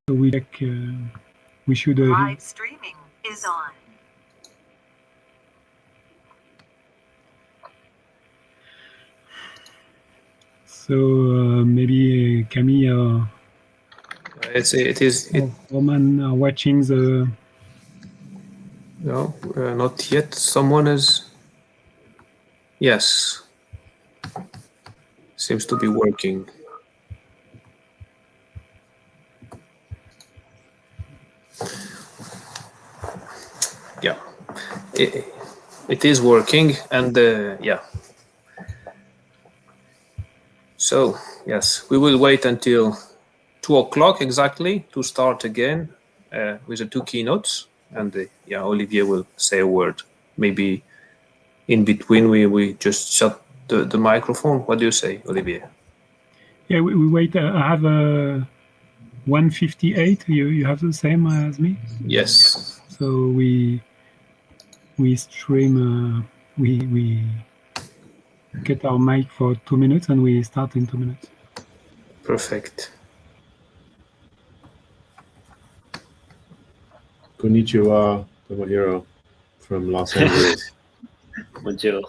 So we check. We should. Live streaming is on. So maybe Camille. It is. Roman are watching the. No, not yet. Someone is. Yes. Seems to be working. Yeah, it is working, and yeah. So yes, we will wait until 2 o'clock exactly to start again with the two keynotes, and yeah, Olivier will say a word. Maybe in between we just shut the microphone. What do you say, Olivier? Yeah, we wait. I have 158. You have the same as me? Yes. So we stream. We get our mic for 2 minutes and we start in 2 minutes. Perfect. Konnichiwa, Tomohiro from Los Angeles. Bonjour.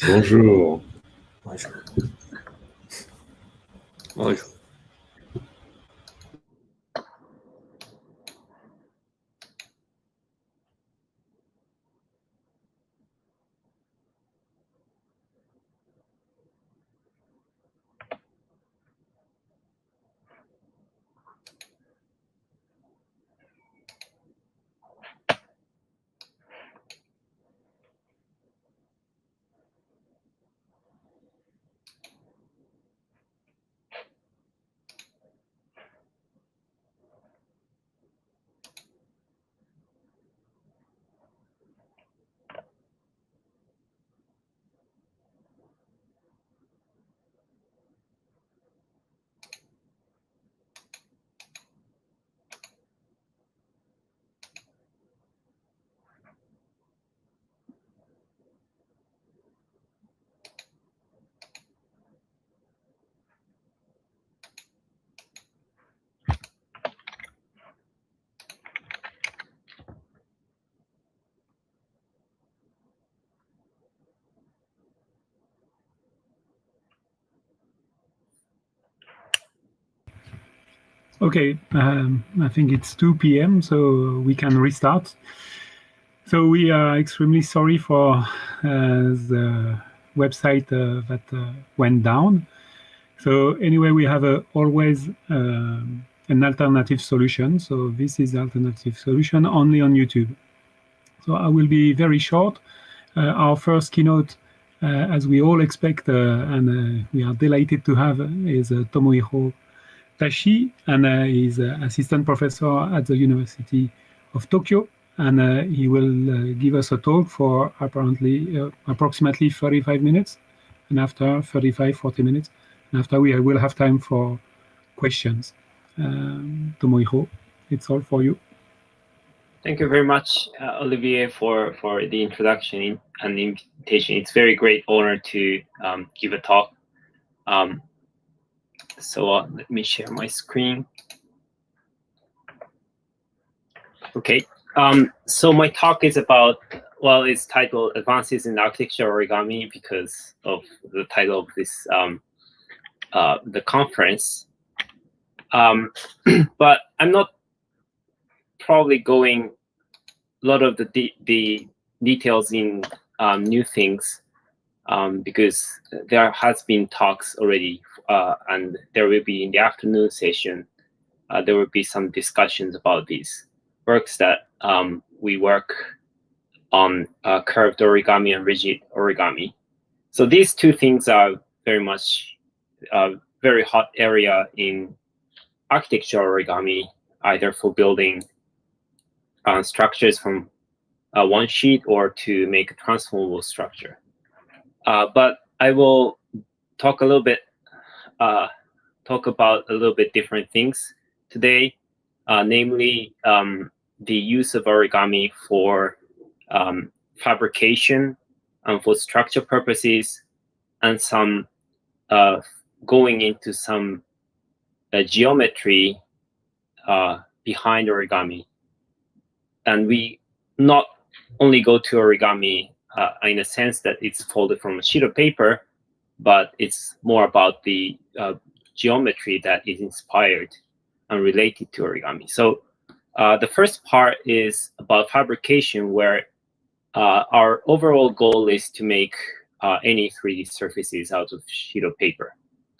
Bonjour. Bonjour. Bonjour. Okay, I think it's 2 p.m., so we can restart. So we are extremely sorry for the website that went down. So anyway, we have always an alternative solution. So this is the alternative solution only on YouTube. So I will be very short. Our first keynote, as we all expect, and we are delighted to have, is Tomohiro Tachi, and he's an assistant professor at the University of Tokyo, and he will give us a talk for approximately 35 minutes, and after 40 minutes, and after we will have time for questions. Tomohiro, it's all for you. Thank you very much, Olivier, for the introduction and the invitation. It's a very great honor to give a talk. So let me share my screen. Okay, so my talk is about, well, it's titled Advances in Architecture Origami because of the title of this, the conference. But I'm not probably going a lot of the details in new things because there has been talks already, and there will be in the afternoon session, there will be some discussions about these works that we work on, curved origami and rigid origami. So these two things are very much very hot area in architecture origami, either for building structures from one sheet or to make a transformable structure. But I will talk a little bit, talk about a little bit different things today, namely the use of origami for fabrication and for structure purposes, and some going into some geometry behind origami. And we not only go to origami in a sense that it's folded from a sheet of paper, but it's more about the geometry that is inspired and related to origami. So the first part is about fabrication, where our overall goal is to make any 3D surfaces out of sheet of paper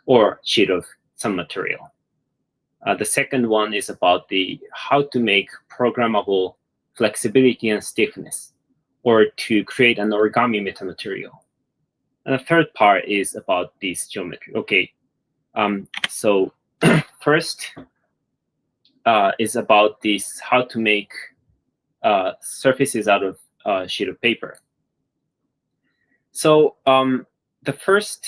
or sheet of some material. The second one is about the how to make programmable flexibility and stiffness, or to create an origami metamaterial. And the third part is about this geometry. Okay, so first is about this how to make surfaces out of sheet of paper. So the first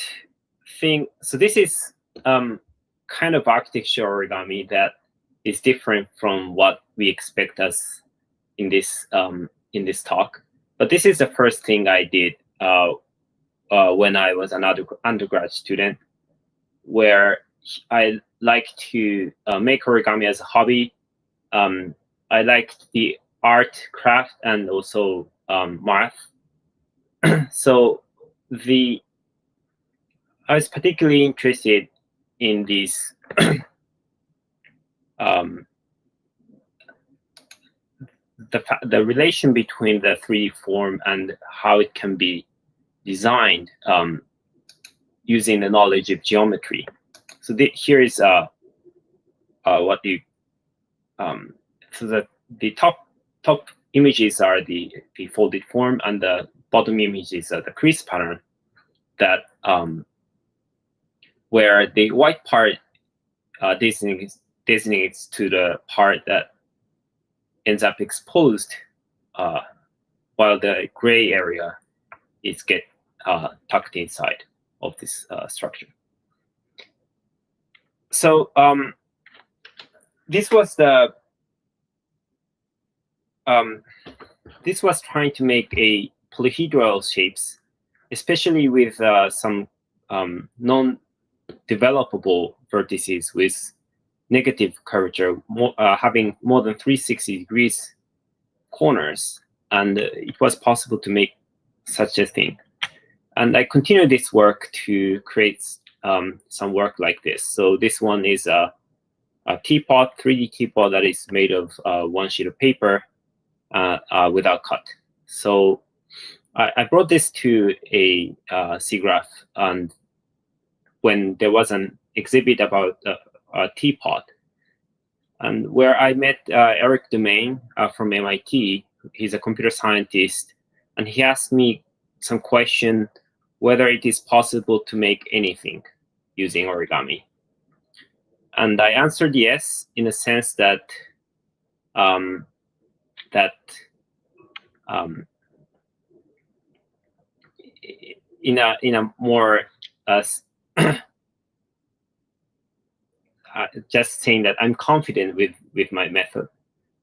thing, so this is kind of architecture origami that is different from what we expect us in this talk. But this is the first thing I did when I was an undergrad student, where I like to make origami as a hobby. I liked the art, craft, and also math. So I was particularly interested in these the relation between the 3D form and how it can be designed using the knowledge of geometry. So here is what you so the top images are the folded form, and the bottom images are the crease pattern that where the white part designates to the part that ends up exposed, while the gray area is tucked inside of this structure. So this was trying to make a polyhedral shapes, especially with some non-developable vertices with negative curvature, having more than 360 degrees corners, and it was possible to make such a thing. And I continued this work to create some work like this. So this one is a teapot, 3D teapot that is made of one sheet of paper without cut. So I brought this to a SIGGRAPH, and when there was an exhibit about a teapot, and where I met Eric Domain from MIT. He's a computer scientist, and he asked me some question whether it is possible to make anything using origami. And I answered yes, in a sense that in a more just saying that I'm confident with my method,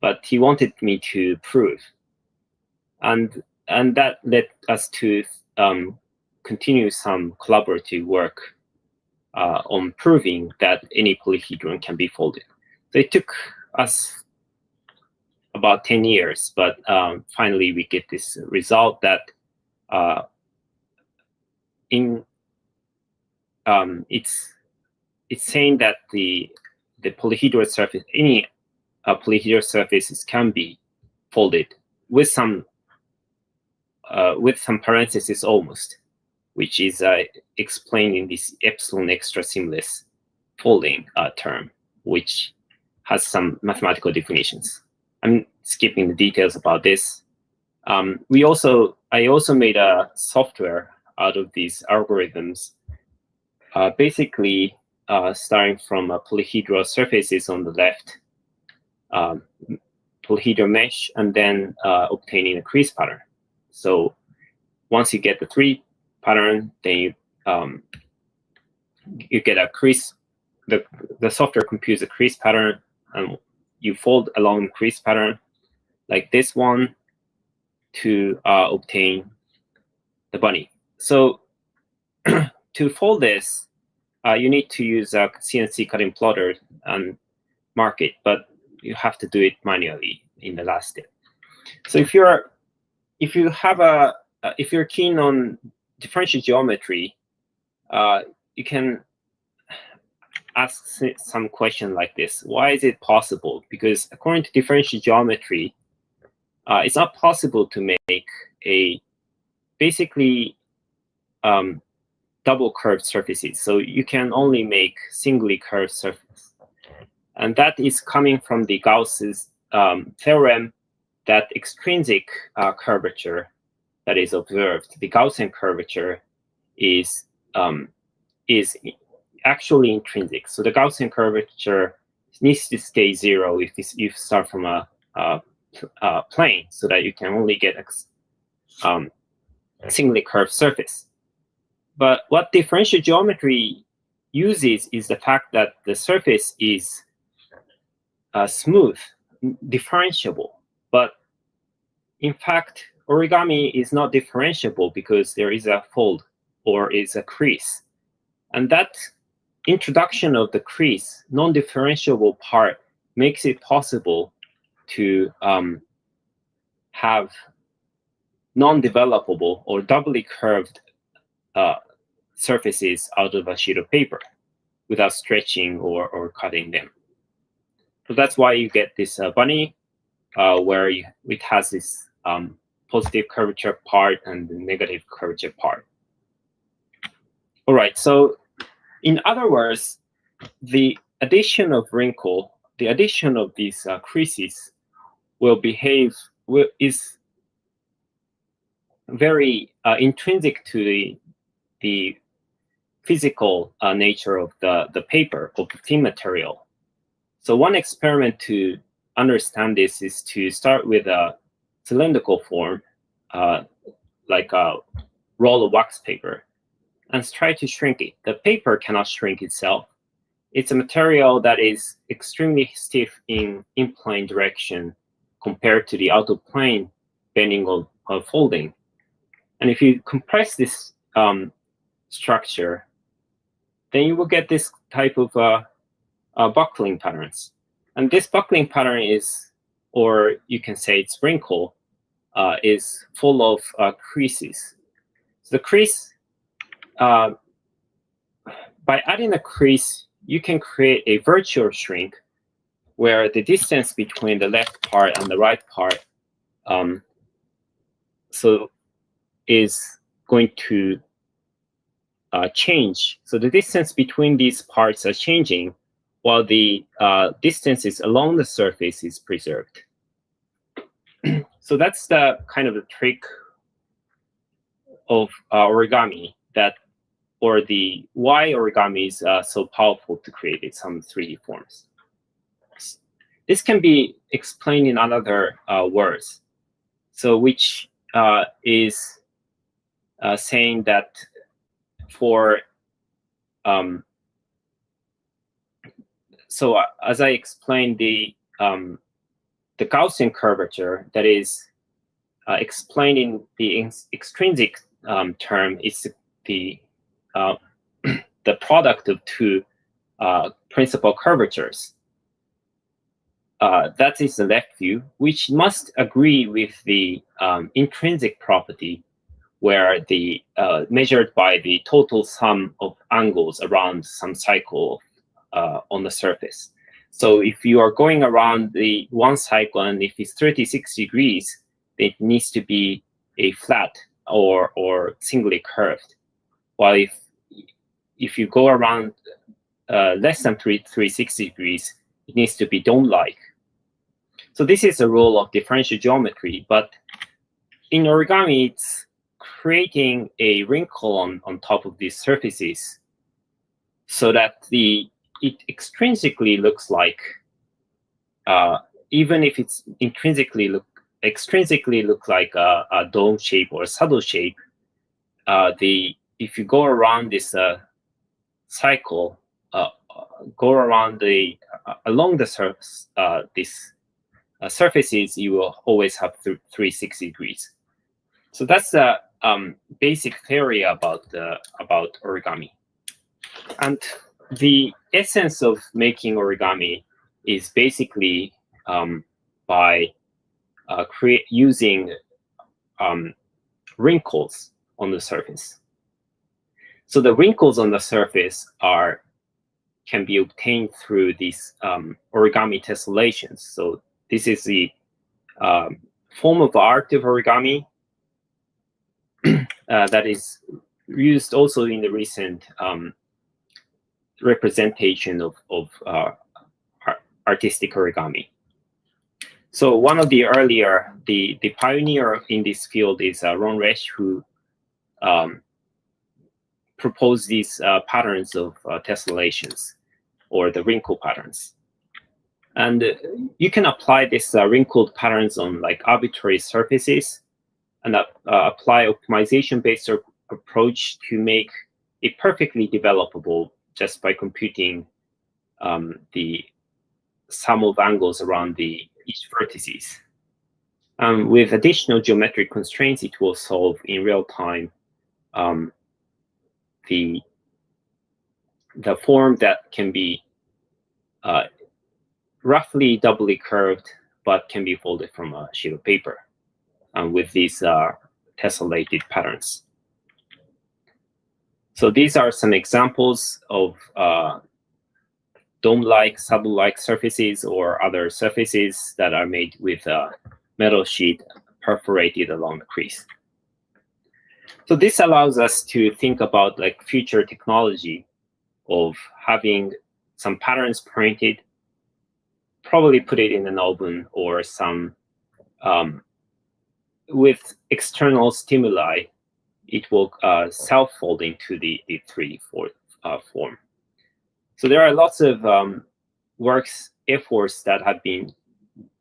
but he wanted me to prove, and that led us to continue some collaborative work on proving that any polyhedron can be folded. So it took us about 10 years, but finally we get this result that it's saying that the polyhedral surface, any polyhedral surfaces can be folded with some parentheses almost, which is explained in this epsilon extra seamless folding term, which has some mathematical definitions. I'm skipping the details about this. I also made a software out of these algorithms, basically starting from polyhedral surfaces on the left, polyhedral mesh, and then obtaining a crease pattern. So once you get the 3 pattern, then you get a crease. The software computes a crease pattern, and you fold along the crease pattern like this one to obtain the bunny. So to fold this, you need to use a CNC cutting plotter and mark it. But you have to do it manually in the last step. So if you're keen on differential geometry, you can ask some question like this: why is it possible? Because according to differential geometry, it's not possible to make a basically double curved surfaces. So you can only make singly curved surface, and that is coming from the Gauss's theorem that extrinsic curvature that is observed, the Gaussian curvature, is actually intrinsic. So the Gaussian curvature needs to stay zero if you start from a plane, so that you can only get a singly curved surface. But what differential geometry uses is the fact that the surface is smooth, differentiable. But in fact, origami is not differentiable because there is a fold or is a crease. And that introduction of the crease, non-differentiable part, makes it possible to have non-developable or doubly curved surfaces out of a sheet of paper without stretching or cutting them. So that's why you get this bunny where it has this positive curvature part and the negative curvature part. All right, so in other words, the addition of wrinkle, the addition of these creases is very intrinsic to the physical nature of the paper, of the thin material. So one experiment to understand this is to start with a cylindrical form, like a roll of wax paper, and try to shrink it. The paper cannot shrink itself. It's a material that is extremely stiff in in-plane direction compared to the out-of-plane bending or folding. And if you compress this structure, then you will get this type of buckling patterns. And this buckling pattern is, or you can say it's wrinkle, is full of creases. So the crease, by adding a crease, you can create a virtual shrink where the distance between the left part and the right part is going to change. So the distance between these parts are changing while the distances along the surface is preserved. So that's the kind of the trick of origami, or the why origami is so powerful to create some 3D forms. This can be explained in another words. So which is saying that for so as I explained, the Gaussian curvature that is explained in the extrinsic term is the product of two principal curvatures. That is the left view, which must agree with the intrinsic property, where the measured by the total sum of angles around some cycle on the surface. So if you are going around the one cycle and if it's 36 degrees, it needs to be a flat or singly curved. While if you go around less than 360 degrees, it needs to be dome-like. So this is a rule of differential geometry, but in origami, it's creating a wrinkle on top of these surfaces so that it extrinsically looks like, even if it's extrinsically look like a dome shape or a saddle shape, if you go around this cycle, go around along the surface, surfaces, you will always have 360 degrees. So that's the basic theory about origami. And the essence of making origami is basically by using wrinkles on the surface. So the wrinkles on the surface can be obtained through these origami tessellations. So this is the form of art of origami that is used also in the recent representation of artistic origami. So one of the the pioneer in this field is Ron Resch, who proposed these patterns of tessellations, or the wrinkle patterns. And you can apply these wrinkled patterns on like arbitrary surfaces and apply optimization-based approach to make it perfectly developable just by computing the sum of angles around each vertices. With additional geometric constraints, it will solve in real time the form that can be roughly doubly curved, but can be folded from a sheet of paper with these tessellated patterns. So these are some examples of dome-like, saddle-like surfaces or other surfaces that are made with a metal sheet perforated along the crease. So this allows us to think about like future technology of having some patterns printed, probably put it in an oven or some with external stimuli, it will self-fold into the 3D form. So there are lots of efforts that have been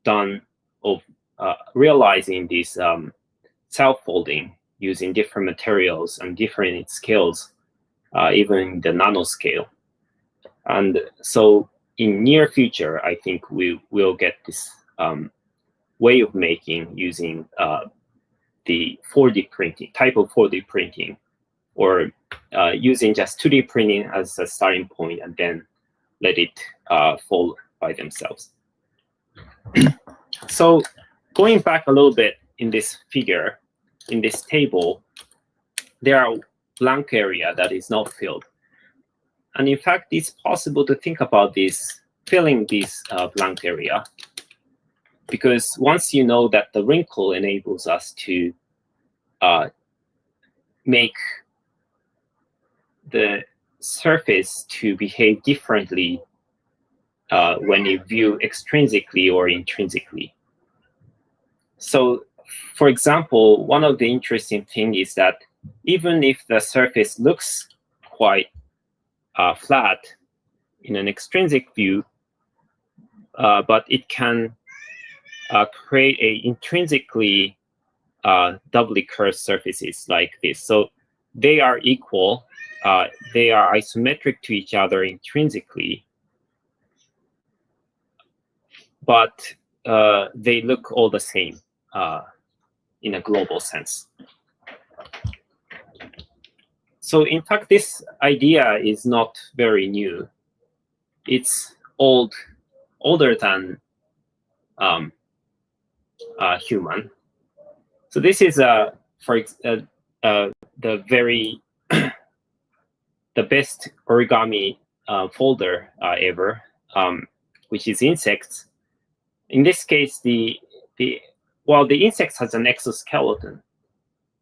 done of realizing this self-folding using different materials and different scales, even the nanoscale. And so in near future, I think we will get this way of making using the 4D printing, type of 4D printing, or using just 2D printing as a starting point and then let it fold by themselves. So going back a little bit in this figure, in this table, there are blank area that is not filled. And in fact, it's possible to think about this, filling this blank area, because once you know that the wrinkle enables us to make the surface to behave differently when you view extrinsically or intrinsically. So, for example, one of the interesting things is that even if the surface looks quite flat in an extrinsic view, but it can create a intrinsically doubly curved surfaces like this. So they are equal. They are isometric to each other intrinsically, but they look all the same in a global sense. So in fact, this idea is not very new. It's older than human. So this is the very the best origami folder ever, which is insects. In this case, the insect has an exoskeleton,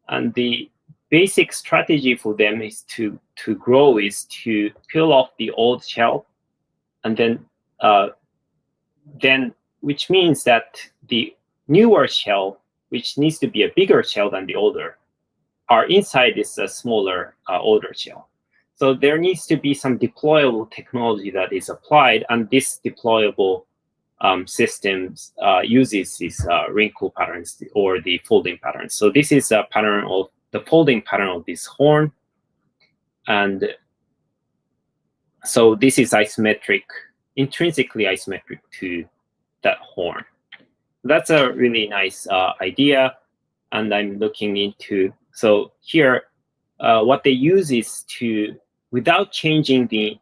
and the basic strategy for them is to grow is to peel off the old shell, and then which means that the newer shell, which needs to be a bigger shell than the older, are inside this smaller older shell. So there needs to be some deployable technology that is applied, and this deployable systems uses these wrinkle patterns or the folding patterns. So this is a pattern of the folding pattern of this horn, and so this is isometric, intrinsically isometric to that horn. That's a really nice idea, and I'm looking into. So here, what they use is to, without changing the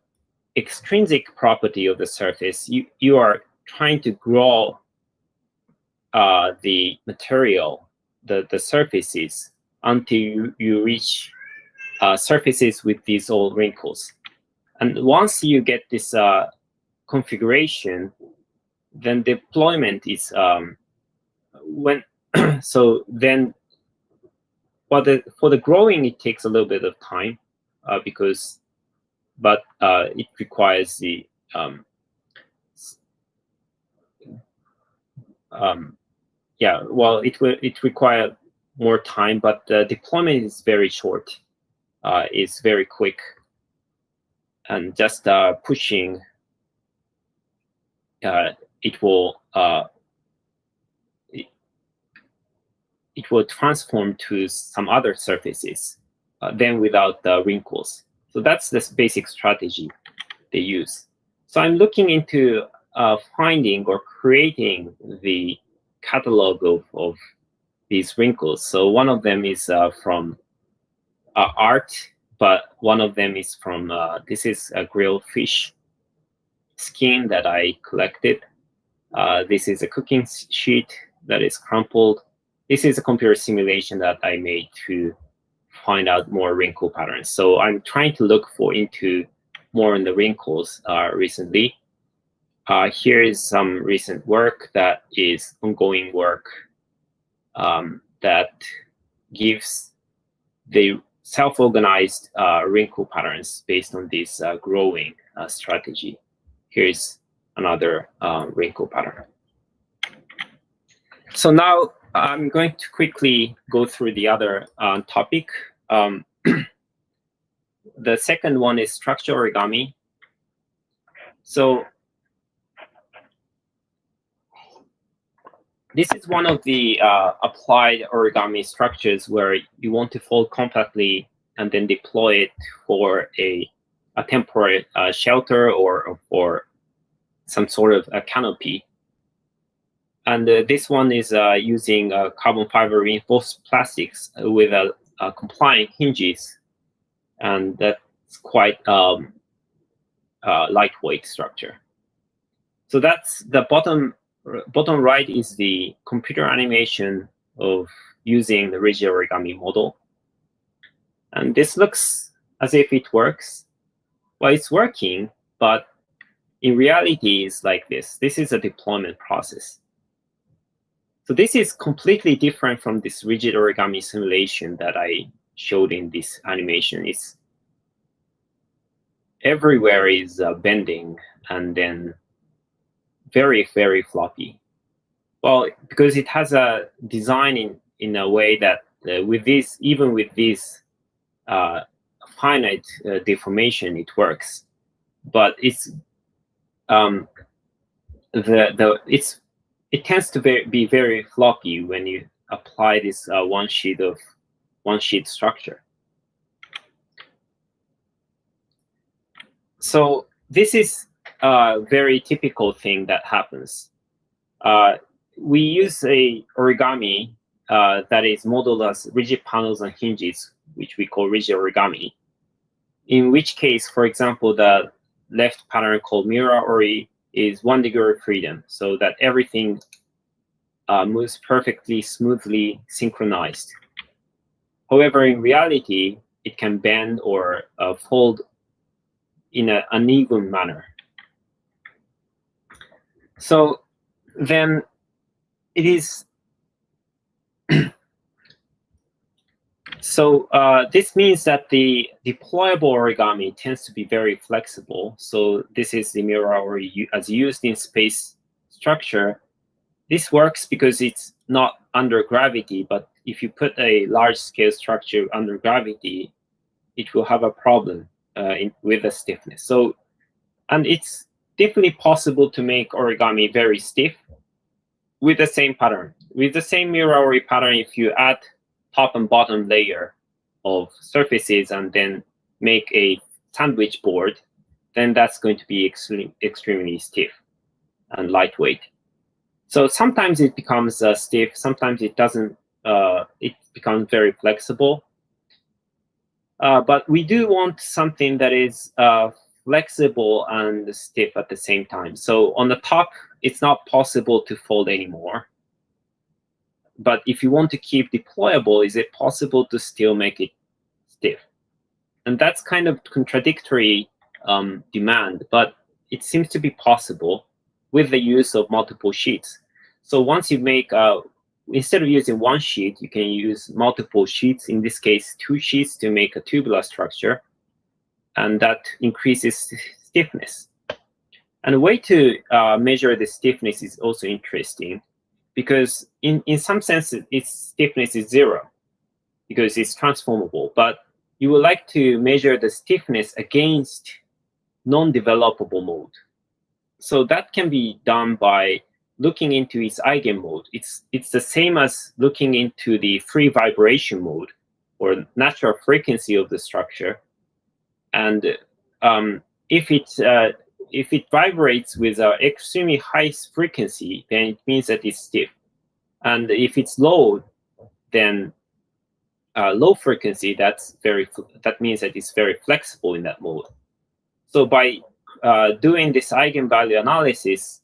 extrinsic property of the surface, you are trying to grow the material, the surfaces, until you reach surfaces with these old wrinkles. And once you get this configuration, then deployment is so then for the growing, it takes a little bit of time but it requires the it requires more time, but the deployment is very short. It's very quick, and just pushing it will transform to some other surfaces, then without the wrinkles. So that's the basic strategy they use. So I'm looking into finding or creating the catalog of these wrinkles. So one of them is from art, but one of them is from, this is a grilled fish skin that I collected. This is a cooking sheet that is crumpled. This is a computer simulation that I made to find out more wrinkle patterns. So I'm trying to look into more in the wrinkles recently. Here is some recent work that is ongoing work that gives the self-organized wrinkle patterns based on this growing strategy. Here's another wrinkle pattern. So now I'm going to quickly go through the other topic. The second one is structure origami. So this is one of the applied origami structures where you want to fold compactly and then deploy it for a temporary shelter or some sort of a canopy. And this one is using carbon fiber reinforced plastics with compliant hinges, and that's quite lightweight structure. So that's the bottom right is the computer animation of using the rigid origami model. And this looks as if it works. Well, it's working, but in reality, it's like this. This is a deployment process. So this is completely different from this rigid origami simulation that I showed in this animation. It's everywhere is bending and then very, very floppy. Well, because it has a design in a way that with this, even with this finite deformation, it works. But it's it tends to be very floppy when you apply this one sheet structure. So this is a very typical thing that happens. We use a origami that is modeled as rigid panels and hinges, which we call rigid origami. In which case, for example, the left pattern called Miura Ori is 1 degree of freedom, so that everything moves perfectly, smoothly, synchronized. However, in reality, it can bend or fold in an uneven manner. So then it is so this means that the deployable origami tends to be very flexible. So this is the Miura Ori as used in space structure. This works because it's not under gravity, but if you put a large scale structure under gravity, it will have a problem with the stiffness. So, and it's definitely possible to make origami very stiff with the same pattern. With the same Miura Ori pattern, if you add top and bottom layer of surfaces and then make a sandwich board, then that's going to be extremely stiff and lightweight. So sometimes it becomes stiff, sometimes it doesn't, it becomes very flexible. But we do want something that is flexible and stiff at the same time. So on the top, it's not possible to fold anymore. but if you want to keep deployable, is it possible to still make it stiff? And that's kind of contradictory demand, but it seems to be possible with the use of multiple sheets. So once you make, instead of using one sheet, you can use multiple sheets, in this case, 2 sheets to make a tubular structure, and that increases stiffness. And a way to measure the stiffness is also interesting, because in some sense, its stiffness is 0, because it's transformable. But you would like to measure the stiffness against non-developable mode. So that can be done by looking into its eigenmode. It's the same as looking into the free vibration mode, or natural frequency of the structure. And if it vibrates with an extremely high frequency, then it means that it's stiff. And if it's low, then low frequency, that means that it's very flexible in that mode. So by doing this eigenvalue analysis,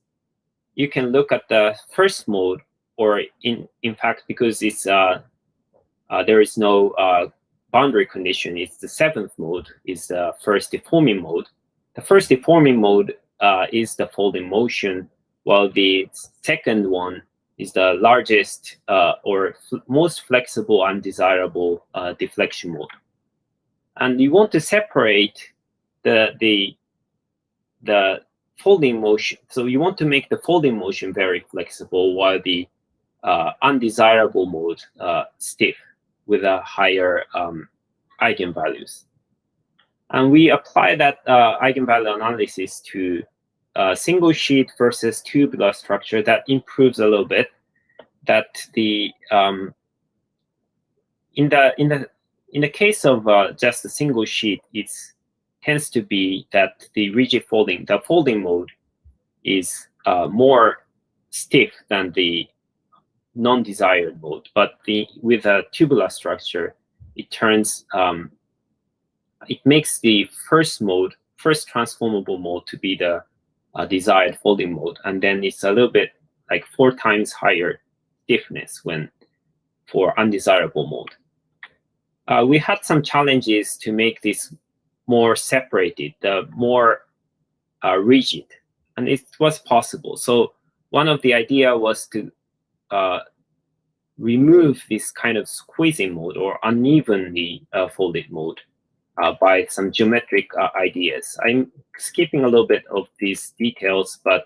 you can look at the first mode, or in fact, because it's there is no boundary condition, it's the 7th mode, is the first deforming mode. The first deforming mode is the folding motion, while the second one is the largest or most flexible and desirable deflection mode. And you want to separate the folding motion. So you want to make the folding motion very flexible, while the undesirable mode stiff with a higher eigenvalues. And we apply that eigenvalue analysis to single sheet versus tubular structure. That improves a little bit. That the in the case of just a single sheet, it tends to be that the rigid folding, the folding mode, is more stiff than the non-desired mode. But with a tubular structure, it turns it makes the first transformable mode to be the desired folding mode, and then it's a little bit like 4 times higher stiffness for undesirable mode. We had some challenges to make this more separated, more rigid, and it was possible. So one of the idea was to remove this kind of squeezing mode or unevenly folded mode by some geometric ideas. I'm skipping a little bit of these details, but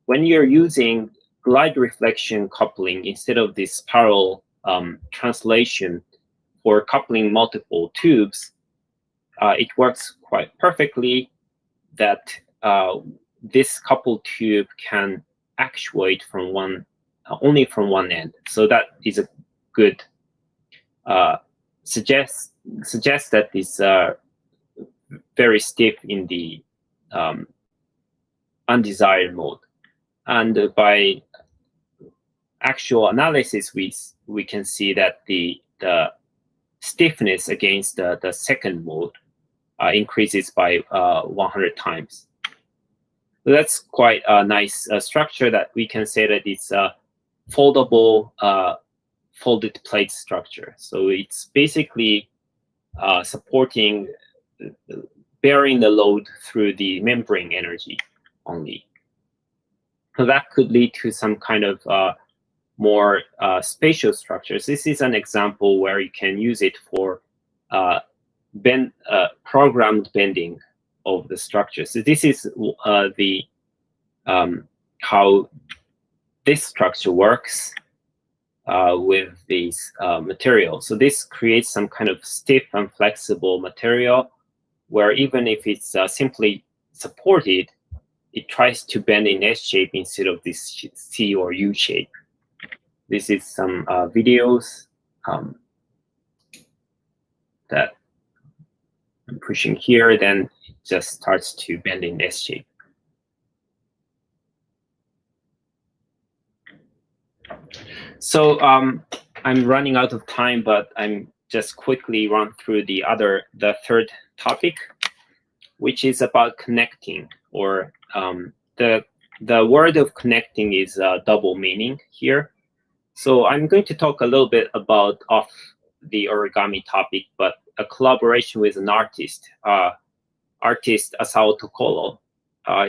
when you're using glide reflection coupling instead of this parallel translation for coupling multiple tubes, it works quite perfectly that this coupled tube can actuate from only from one end. So that is a good suggests that it's very stiff in the undesired mode. And by actual analysis, we can see that the stiffness against the second mode increases by 100 times. So that's quite a nice structure that we can say that it's a foldable folded plate structure. So it's basically supporting, bearing the load through the membrane energy only. So that could lead to some kind of more spatial structures. This is an example where you can use it for programmed bending of the structure. So this is how this structure works with these materials. So this creates some kind of stiff and flexible material where even if it's simply supported, it tries to bend in S shape instead of this C or U shape. This is some videos that I'm pushing here, then it just starts to bend in S shape. So I'm running out of time, but I'm just quickly run through the third topic, which is about connecting, or the word of connecting is a double meaning here. So I'm going to talk a little bit about off the origami topic, but a collaboration with an artist, Asao Tokolo.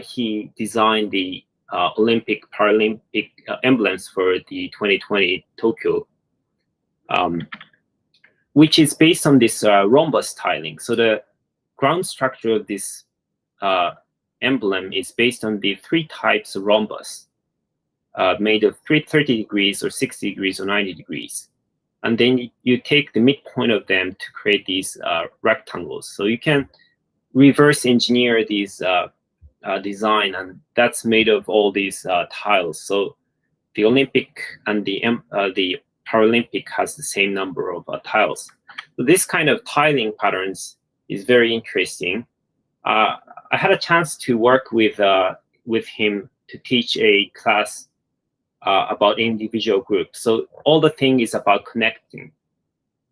He designed the Olympic Paralympic emblems for the 2020 Tokyo, which is based on this rhombus tiling. So the ground structure of this emblem is based on the 3 types of rhombus, made of 30 degrees or 60 degrees or 90 degrees. And then you take the midpoint of them to create these rectangles. So you can reverse engineer these design, and that's made of all these tiles. So the Olympic and the Paralympic has the same number of tiles. So this kind of tiling patterns is very interesting. I had a chance to work with him to teach a class about individual groups. So all the thing is about connecting.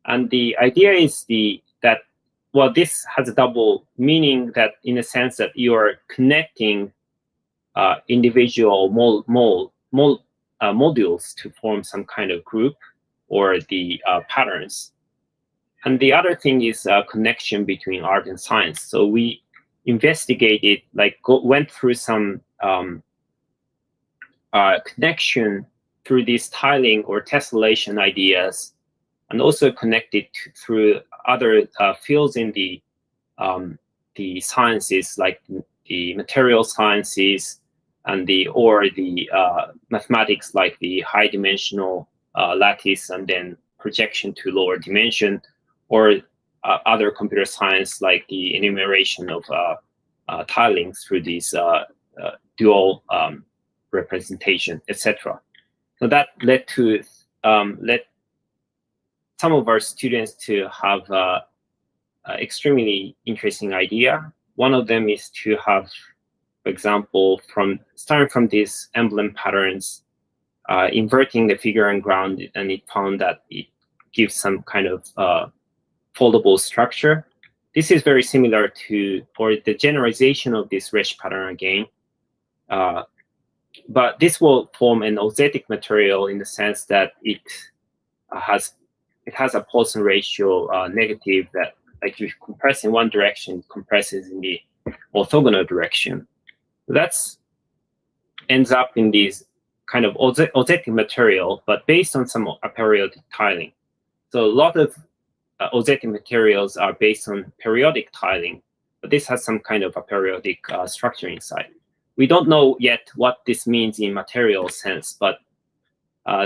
And the idea is that this has a double meaning, that in a sense that you are connecting individual modules to form some kind of group or the patterns. And the other thing is connection between art and science. So we investigated, went through some connection through these tiling or tessellation ideas, and also connected through other fields in the sciences, like the material sciences and the mathematics, like the high dimensional lattice and then projection to lower dimension, or other computer science like the enumeration of tilings through these dual representation, etc. So that led to some of our students to have extremely interesting idea. One of them is to have, for example, starting from these emblem patterns, inverting the figure and ground, and it found that it gives some kind of foldable structure. This is very similar to, or the generalization of this Resch pattern again. But this will form an auxetic material in the sense that it has a Poisson ratio negative, that like if you compress in one direction, it compresses in the orthogonal direction. That's ends up in these kind of auxetic material, but based on some aperiodic tiling. So a lot of auxetic materials are based on periodic tiling, but this has some kind of aperiodic structure inside. We don't know yet what this means in material sense, but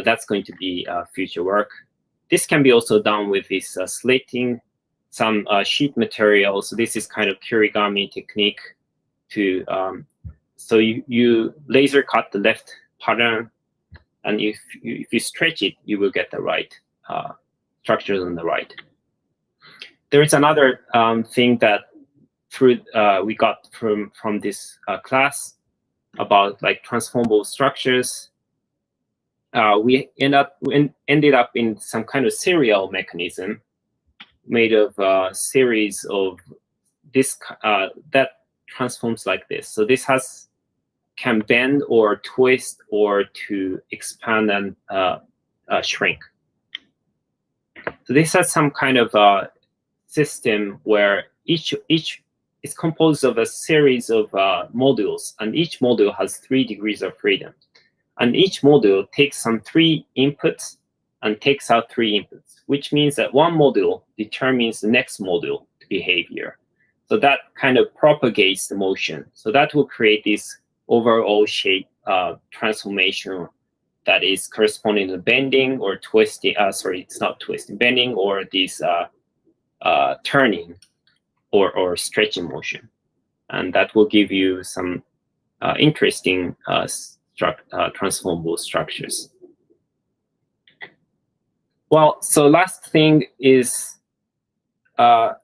that's going to be future work. This can be also done with this slating some sheet material. So this is kind of kirigami technique to, so you laser cut the left pattern, and if you stretch it, you will get the right structures on the right. There is another thing that we got from this class about like transformable structures. We ended up in some kind of serial mechanism made of a series of this that transforms like this. So this can bend or twist or to expand and shrink. So this has some kind of system where each is composed of a series of modules, and each module has 3 degrees of freedom. And each module takes some 3 inputs and takes out 3 inputs, which means that one module determines the next module behavior. So that kind of propagates the motion. So that will create this overall shape transformation that is corresponding to bending or twisting. Sorry, it's not twisting, bending, or this turning or stretching motion. And that will give you some interesting transformable structures. Well, so last thing is now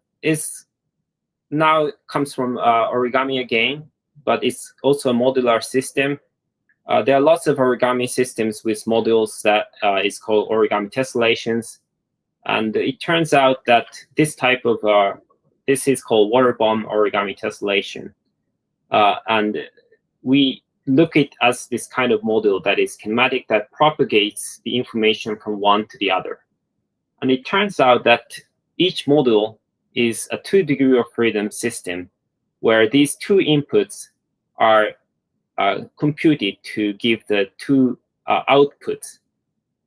comes from origami again, but it's also a modular system. There are lots of origami systems with modules that is called origami tessellations. And it turns out that this type of, this is called water bomb origami tessellation. And we look it as this kind of model that is kinematic, that propagates the information from one to the other. And it turns out that each model is a 2-degree of freedom system where these two inputs are computed to give the two outputs.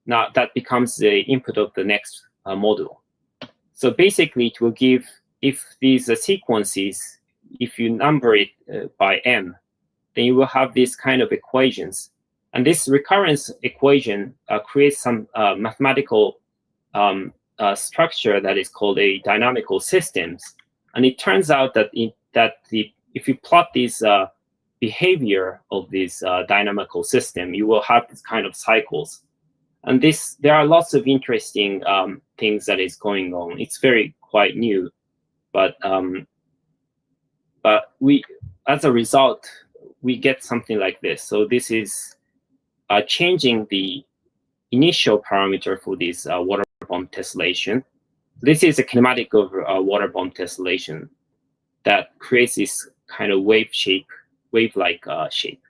Now that becomes the input of the next model. So basically it will give, if these sequences, if you number it by m, then you will have these kind of equations. And this recurrence equation creates some mathematical structure that is called a dynamical systems. And it turns out that if you plot these behavior of this dynamical system, you will have this kind of cycles. And there are lots of interesting things that is going on. It's quite new, but we, as a result, we get something like this. So this is changing the initial parameter for this water bomb tessellation. This is a kinematic of water bomb tessellation that creates this kind of wave-like shape.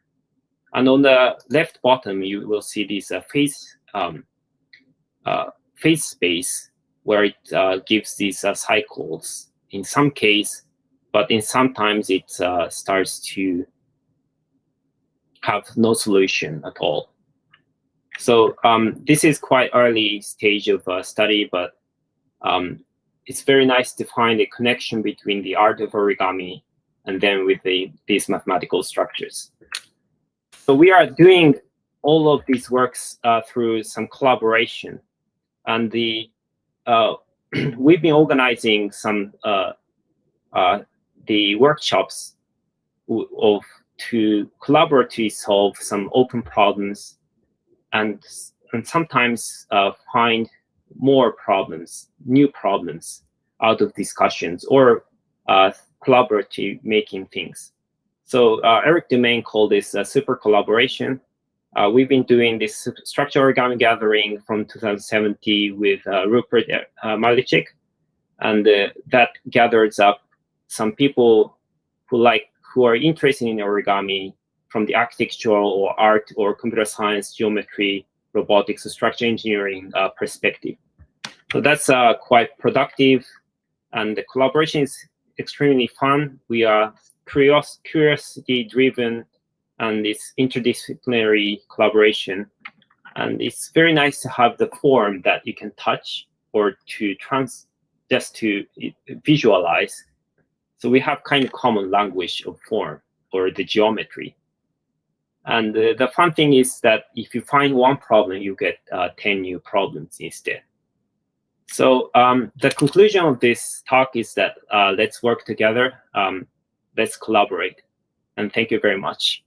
And on the left bottom, you will see this phase space where it gives these cycles in some case, but in sometimes it starts to have no solution at all. So this is quite early stage of study, but it's very nice to find a connection between the art of origami and then with these mathematical structures. So we are doing all of these works through some collaboration, and we've been organizing some the workshops to collaborate to solve some open problems, and sometimes find more problems, new problems out of discussions, or collaborative making things. So Eric Domain called this super collaboration. We've been doing this structural origami gathering from 2017 with Rupert Marlichik, and that gathers up some people who are interested in origami from the architectural or art or computer science, geometry, robotics, or structural engineering perspective. So that's quite productive, and the collaboration is extremely fun. We are curiosity-driven, and it's interdisciplinary collaboration. And it's very nice to have the form that you can touch or just to visualize. So we have kind of common language of form or the geometry. And the fun thing is that if you find one problem, you get 10 new problems instead. So the conclusion of this talk is that let's work together, let's collaborate, and thank you very much.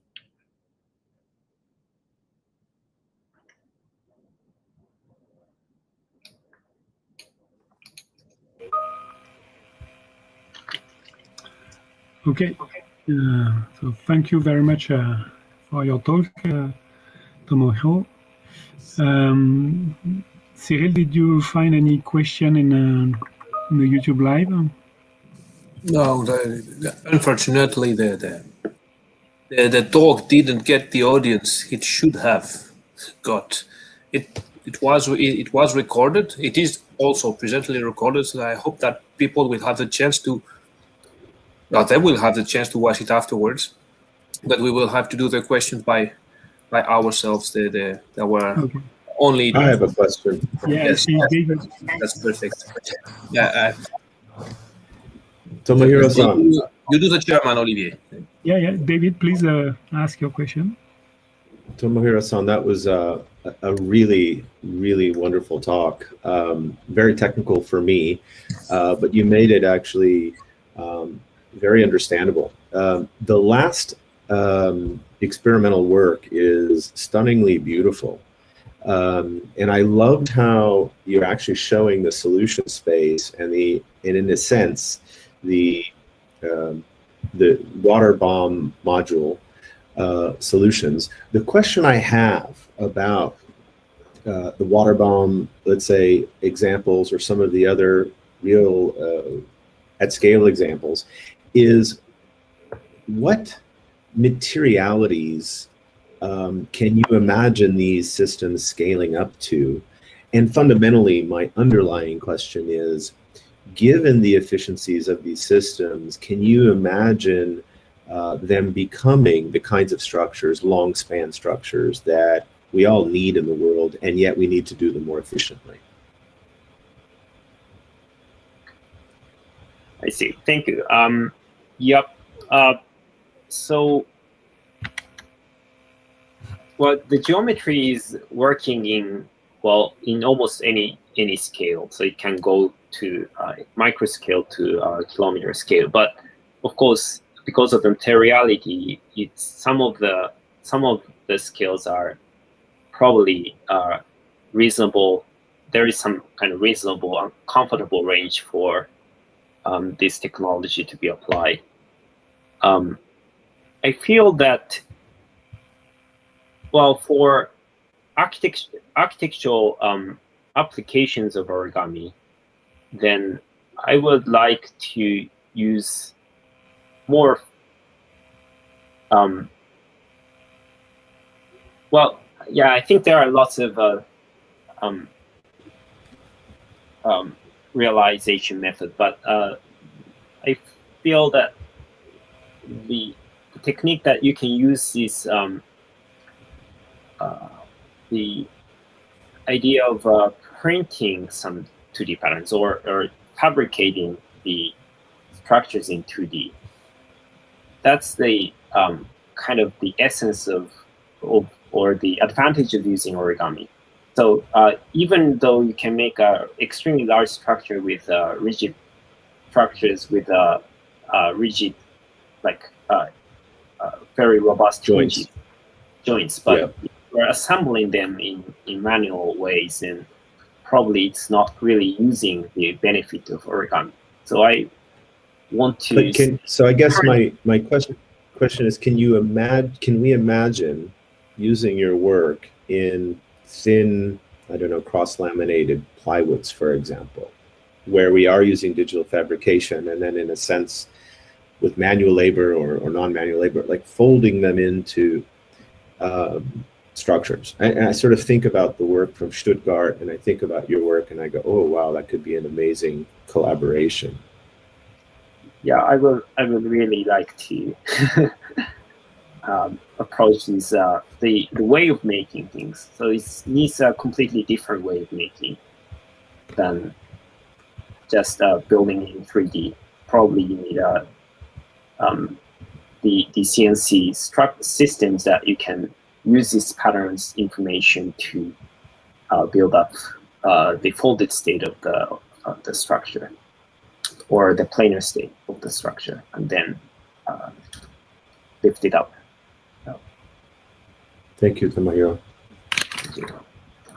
Okay, so thank you very much for your talk, Tomohiro. Cyril, did you find any question in the YouTube live? No, unfortunately, the talk didn't get the audience it should have got. It was recorded. It is also presently recorded, so I hope that people will have the chance to. Well, they will have the chance to watch it afterwards, but we will have to do the questions by ourselves. There were only. I have a question. Yes, that's perfect. Yeah. Tomohiro-san. You do the chairman, Olivier. Yeah. David, please ask your question. Tomohiro-san, that was a really, really wonderful talk. Very technical for me, but you made it actually very understandable. The last experimental work is stunningly beautiful. And I loved how you're actually showing the solution space and in a sense, the water bomb module solutions. The question I have about the water bomb, let's say, examples or some of the other real at scale examples is what materialities can you imagine these systems scaling up to? And fundamentally, my underlying question is, given the efficiencies of these systems, can you imagine them becoming the kinds of structures, long span structures, that we all need in the world, and yet we need to do them more efficiently? I see. Thank you. Yep. So, well, the geometry is working in almost any scale. So it can go to micro scale to kilometer scale. But of course, because of the materiality, some of the scales are probably reasonable. There is some kind of reasonable and comfortable range for this technology to be applied. I feel that, well, for architectural applications of origami, then I would like to use more, well, yeah, I think there are lots of realization method, but I feel that the technique that you can use is the idea of printing some 2D patterns or fabricating the structures in 2D. That's the kind of the essence of or the advantage of using origami. So even though you can make an extremely large structure with rigid structures with rigid, like very robust joints, but we're assembling them in manual ways, and probably it's not really using the benefit of origami. So I want to. So I guess my question is, can we imagine using your work in thin, I don't know, cross-laminated plywoods, for example, where we are using digital fabrication, and then in a sense, with manual labor or non-manual labor, like folding them into structures. I sort of think about the work from Stuttgart, and I think about your work, and I go, oh wow, that could be an amazing collaboration. Yeah, I would really like to approach this the way of making things. So it needs a completely different way of making than just building in 3D. Probably you need the CNC systems that you can use this patterns information to build up the folded state of the structure, or the planar state of the structure, and then lift it up. Thank you, Tomohiro.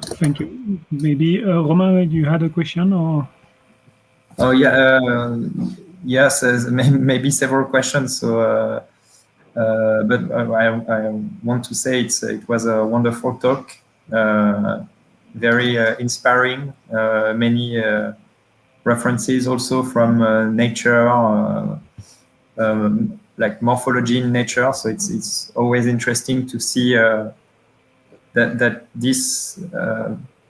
Thank you. Maybe Romain, you had a question, or? Oh yeah, yes, maybe several questions. So, but I want to say it was a wonderful talk, very inspiring. Many references also from nature, like morphology in nature. So it's always interesting to see that this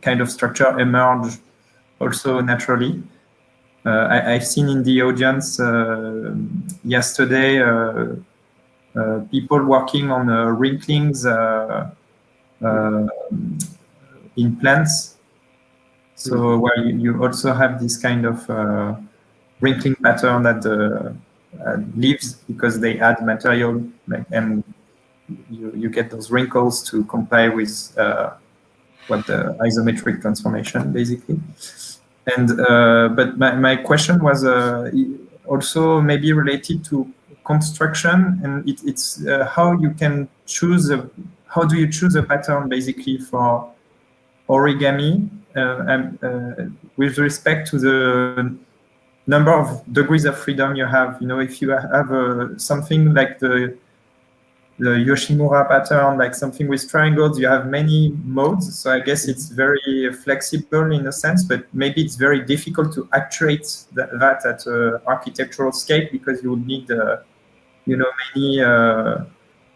kind of structure emerge also naturally. I've seen in the audience yesterday people working on wrinklings in plants. So where you also have this kind of wrinkling pattern at the leaves, because they add material, and you get those wrinkles to comply with what the isometric transformation basically. And but my question was also maybe related to construction, and it's how you can choose how do you choose a pattern basically for origami, and with respect to the number of degrees of freedom you have. You know, if you have something like the Yoshimura pattern, like something with triangles, you have many modes. So I guess it's very flexible in a sense, but maybe it's very difficult to actuate that at architectural scale, because you would need, you know, many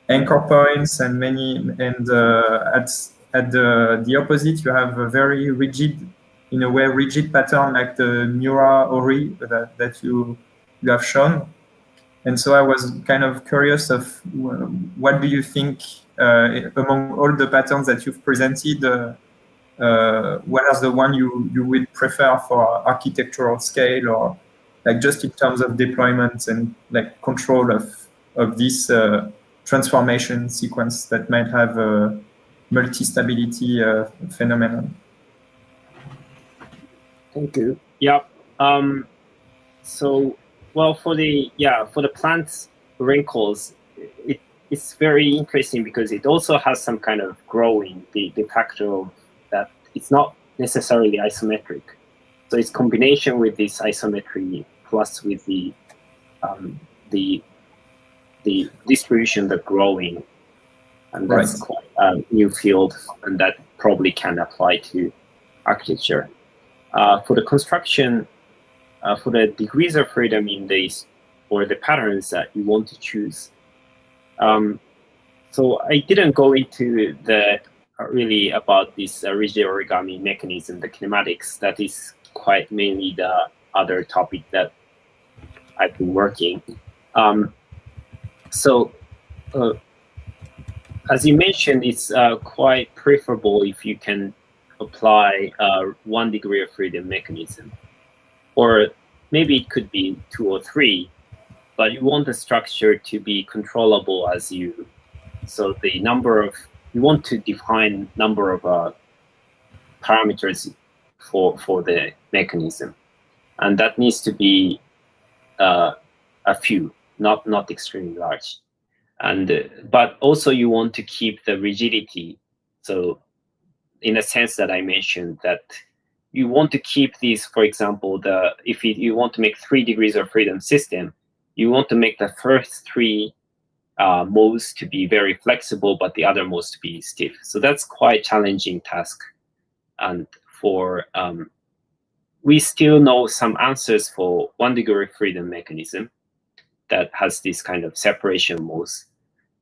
anchor points and many, and at the opposite, you have a very rigid, in a way, rigid pattern like the Mura Ori that you have shown. And so I was kind of curious of what do you think among all the patterns that you've presented, what is the one you would prefer for architectural scale, or like just in terms of deployment and like control of this transformation sequence that might have a multi-stability phenomenon? Thank you. Yeah. So, well, for the plant's wrinkles, it's very interesting because it also has some kind of growing, the factor of that it's not necessarily isometric. So it's combination with this isometry plus with the distribution, the growing, and that's quite a new field, and that probably can apply to architecture. For the construction, for the degrees of freedom in these, or the patterns that you want to choose. So I didn't go into the really about this rigid origami mechanism, the kinematics. That is quite mainly the other topic that I've been working. As you mentioned, it's quite preferable if you can apply 1 degree of freedom mechanism, or maybe it could be 2 or 3, but you want the structure to be controllable as you. So the number of, you want to define number of parameters for the mechanism, and that needs to be a few, not extremely large, and but also you want to keep the rigidity. So in a sense that I mentioned, that you want to keep these, for example, if you want to make 3 degrees of freedom system, you want to make the first 3 modes to be very flexible, but the other modes to be stiff. So that's quite challenging task. And for we still know some answers for 1 degree of freedom mechanism that has this kind of separation modes.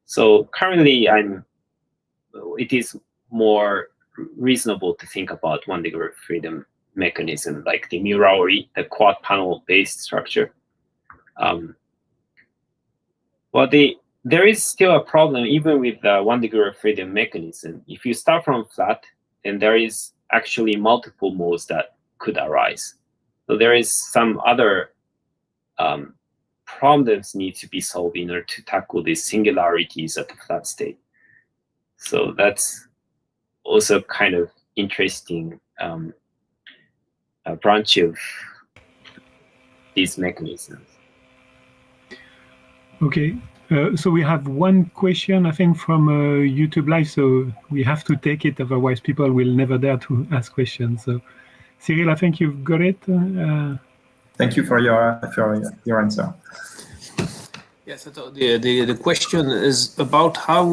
So currently, it is more reasonable to think about 1 degree of freedom mechanism, like the Muraori, the quad panel based structure. Well, there is still a problem even with the 1 degree of freedom mechanism. If you start from flat, then there is actually multiple modes that could arise. So there is some other problems need to be solved in order to tackle these singularities at the flat state. So that's also kind of interesting branch of these mechanisms. Okay, so we have one question, I think, from YouTube Live, so we have to take it, otherwise people will never dare to ask questions. So, Cyril, I think you've got it. Thank you for your answer. Yes, so the question is about how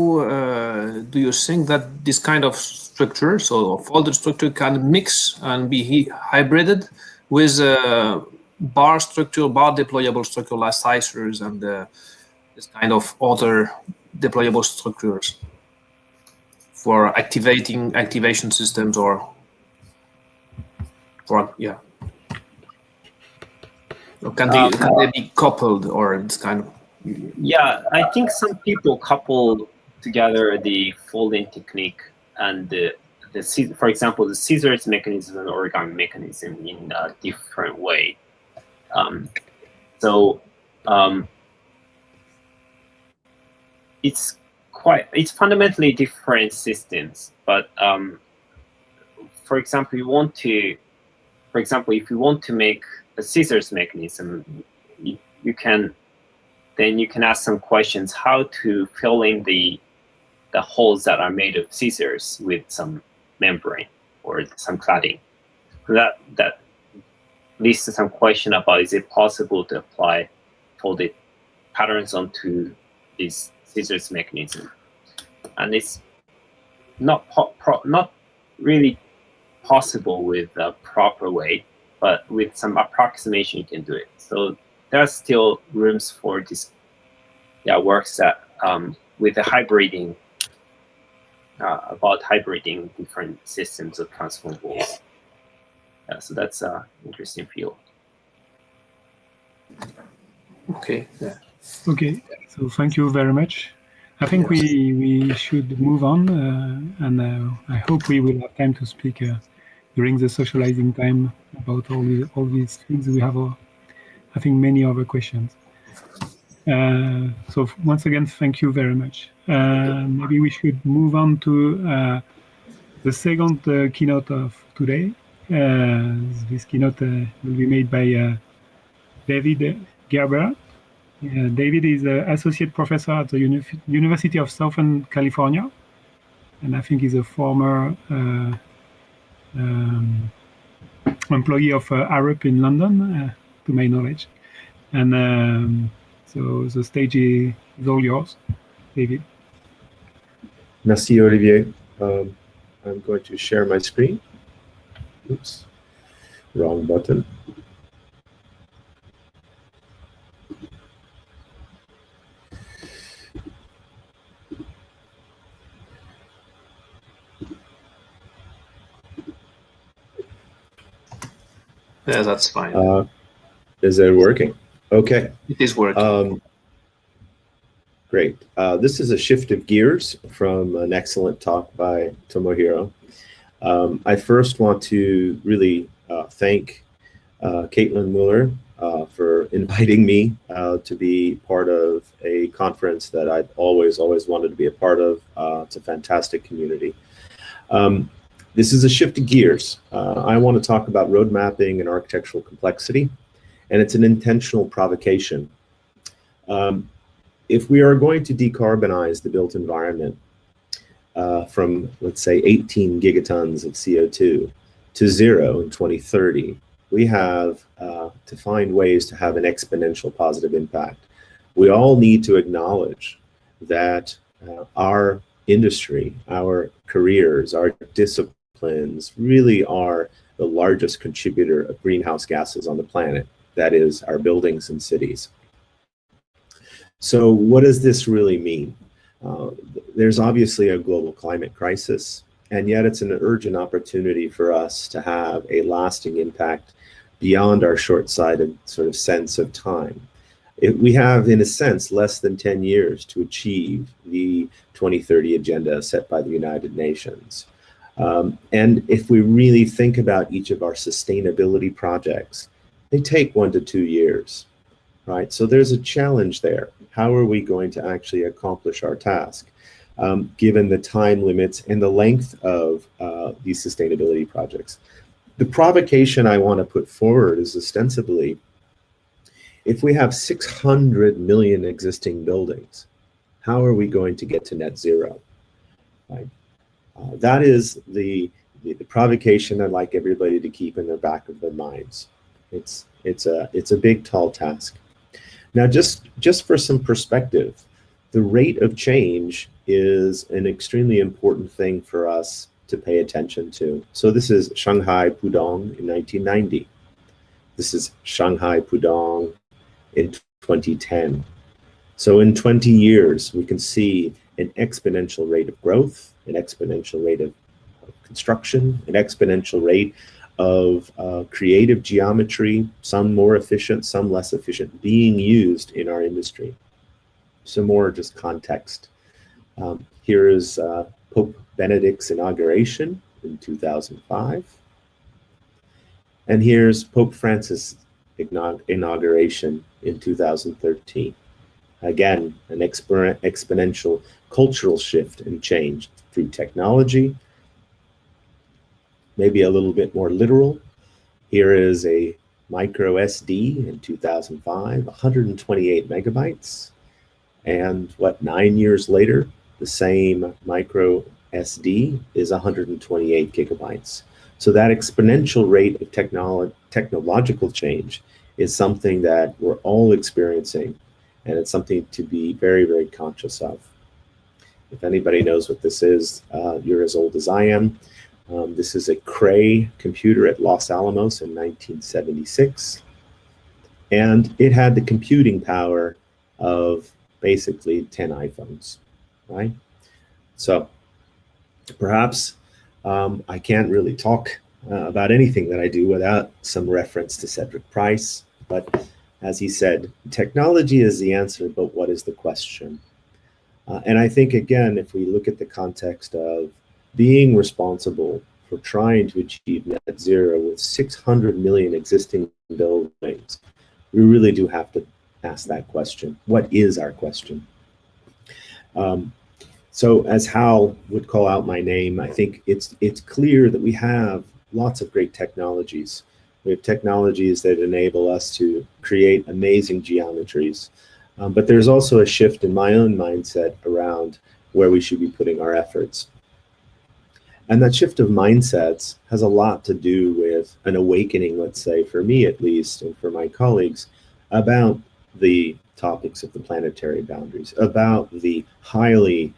do you think that this kind of structure, so folded structure, can mix and be hybrided with bar deployable structure like slicers and this kind of other deployable structures for activation systems, or can they be coupled, or it's kind of? Yeah, I think some people couple together the folding technique and for example, the scissors mechanism and origami mechanism in a different way. It's fundamentally different systems, but for example, if you want to make a scissors mechanism, you can ask some questions how to fill in the holes that are made of scissors with some membrane or some cladding. That leads to some question about, is it possible to apply folded patterns onto this scissors mechanism? And it's not really possible with a proper way, but with some approximation you can do it. So there are still rooms for this works that with the hybriding, about hybriding different systems of transformables. So that's an interesting field. Okay. Yeah. Okay, so thank you very much. I think we should move on, and I hope we will have time to speak during the socializing time about all these things. We have, I think, many other questions. So once again, thank you very much. Maybe we should move on to the second keynote of today. This keynote will be made by David Gerber. David is an associate professor at the University of Southern California, and I think he's a former employee of Arup in London, to my knowledge. And so the stage is all yours, David. Merci, Olivier. I'm going to share my screen. Oops, wrong button. Yeah, that's fine. Is it working? Okay. It is working. Great. This is a shift of gears from an excellent talk by Tomohiro. I first want to really thank Caitlin Mueller for inviting me to be part of a conference that I've always wanted to be a part of. It's a fantastic community. This is a shift of gears. I want to talk about road mapping and architectural complexity, and it's an intentional provocation. If we are going to decarbonize the built environment from, let's say, 18 gigatons of CO2 to 0 in 2030, we have to find ways to have an exponential positive impact. We all need to acknowledge that our industry, our careers, our disciplines really are the largest contributor of greenhouse gases on the planet. That is our buildings and cities. So what does this really mean? There's obviously a global climate crisis, and yet it's an urgent opportunity for us to have a lasting impact beyond our short-sighted sort of sense of time. We have, in a sense, less than 10 years to achieve the 2030 agenda set by the United Nations. And if we really think about each of our sustainability projects, they take 1 to 2 years, right? So there's a challenge there. How are we going to actually accomplish our task, given the time limits and the length of these sustainability projects? The provocation I want to put forward is ostensibly, if we have 600 million existing buildings, how are we going to get to net zero? Right? That is the provocation I'd like everybody to keep in the back of their minds. It's a big, tall task. Now, just for some perspective, the rate of change is an extremely important thing for us to pay attention to. So this is Shanghai Pudong in 1990. This is Shanghai Pudong in 2010. So in 20 years, we can see an exponential rate of growth, an exponential rate of construction, an exponential rate of creative geometry, some more efficient, some less efficient, being used in our industry. Some more just context. Here is Pope Benedict's inauguration in 2005. And here's Pope Francis' inauguration in 2013. Again, an exponential cultural shift and change through technology. Maybe a little bit more literal. Here is a micro SD in 2005, 128 megabytes. And 9 years later, the same micro SD is 128 gigabytes. So that exponential rate of technological change is something that we're all experiencing, and it's something to be very, very conscious of. If anybody knows what this is, you're as old as I am. This is a Cray computer at Los Alamos in 1976. And it had the computing power of basically 10 iPhones. right? So perhaps I can't really talk about anything that I do without some reference to Cedric Price, but as he said, technology is the answer, but what is the question? And I think, again, if we look at the context of being responsible for trying to achieve net zero with 600 million existing buildings, we really do have to ask that question. What is our question? So as Hal would call out my name, I think it's clear that we have lots of great technologies. We have technologies that enable us to create amazing geometries. But there's also a shift in my own mindset around where we should be putting our efforts. And that shift of mindsets has a lot to do with an awakening, let's say, for me at least, and for my colleagues, about the topics of the planetary boundaries, about the highly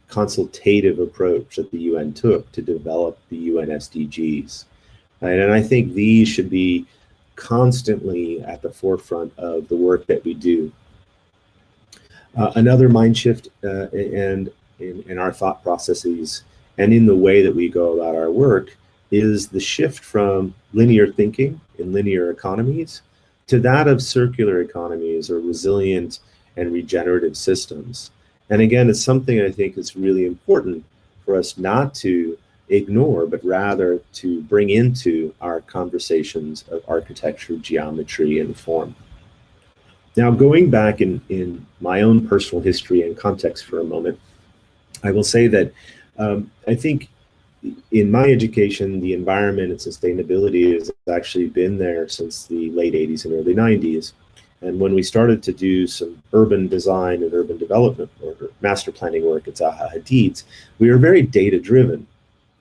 consultative approach that the UN took to develop the UN SDGs. Right? And I think these should be constantly at the forefront of the work that we do. Another mind shift and in our thought processes and in the way that we go about our work is the shift from linear thinking in linear economies to that of circular economies or resilient and regenerative systems. And again, it's something I think is really important for us not to ignore, but rather to bring into our conversations of architecture, geometry, and form. Now, going back in my own personal history and context for a moment, I will say that I think in my education, the environment and sustainability has actually been there since the late 80s and early 90s. And when we started to do some urban design and urban development or master planning work at Zaha Hadid's, we were very data driven.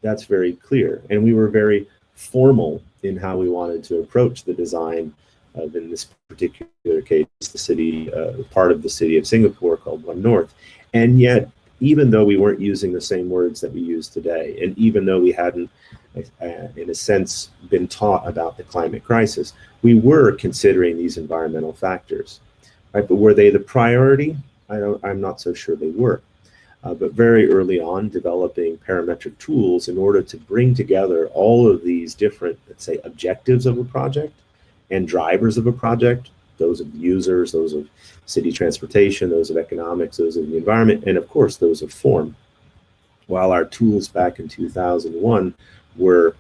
That's very clear. And we were very formal in how we wanted to approach the design of, in this particular case, the city, part of the city of Singapore called One North. And yet, even though we weren't using the same words that we use today, and even though we hadn't, in a sense, been taught about the climate crisis, we were considering these environmental factors, right? But were they the priority? I'm not so sure they were. But very early on, developing parametric tools in order to bring together all of these different, let's say, objectives of a project and drivers of a project, those of users, those of city transportation, those of economics, those of the environment, and of course, those of form. While our tools back in 2001 were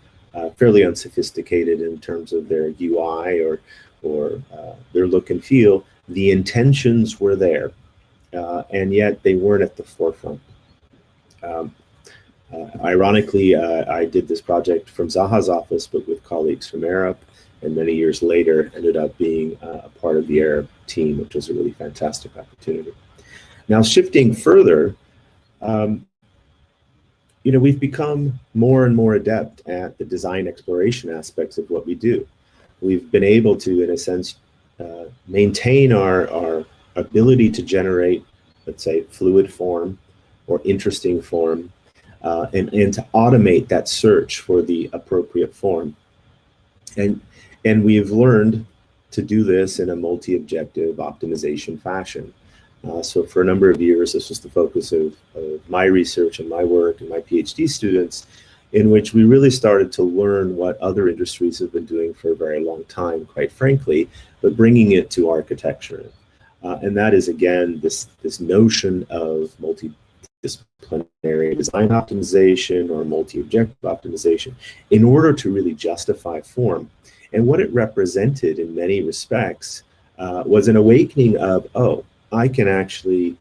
fairly unsophisticated in terms of their UI or their look and feel, the intentions were there. And yet they weren't at the forefront. Ironically, I did this project from Zaha's office, but with colleagues from Arab, and many years later ended up being a part of the Arab team, which was a really fantastic opportunity. Now, shifting further, we've become more and more adept at the design exploration aspects of what we do. We've been able to, in a sense, maintain our ability to generate, let's say, fluid form or interesting form, and to automate that search for the appropriate form. And we've learned to do this in a multi-objective optimization fashion. So for a number of years, this was the focus of my research and my work and my PhD students, in which we really started to learn what other industries have been doing for a very long time, quite frankly, but bringing it to architecture. And that is, again, this notion of multidisciplinary design optimization or multi-objective optimization in order to really justify form. And what it represented in many respects was an awakening of, oh, I can actually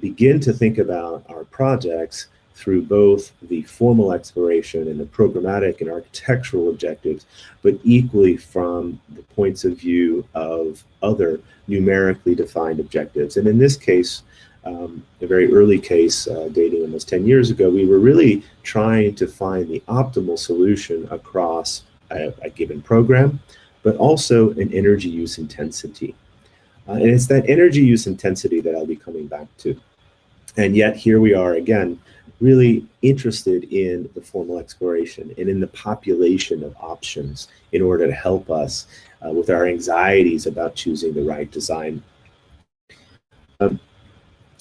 begin to think about our projects through both the formal exploration and the programmatic and architectural objectives, but equally from the points of view of other numerically defined objectives. And in this case, a very early case dating almost 10 years ago, we were really trying to find the optimal solution across a given program, but also an energy use intensity. And it's that energy use intensity that I'll be coming back to. And yet here we are again, really interested in the formal exploration and in the population of options in order to help us with our anxieties about choosing the right design.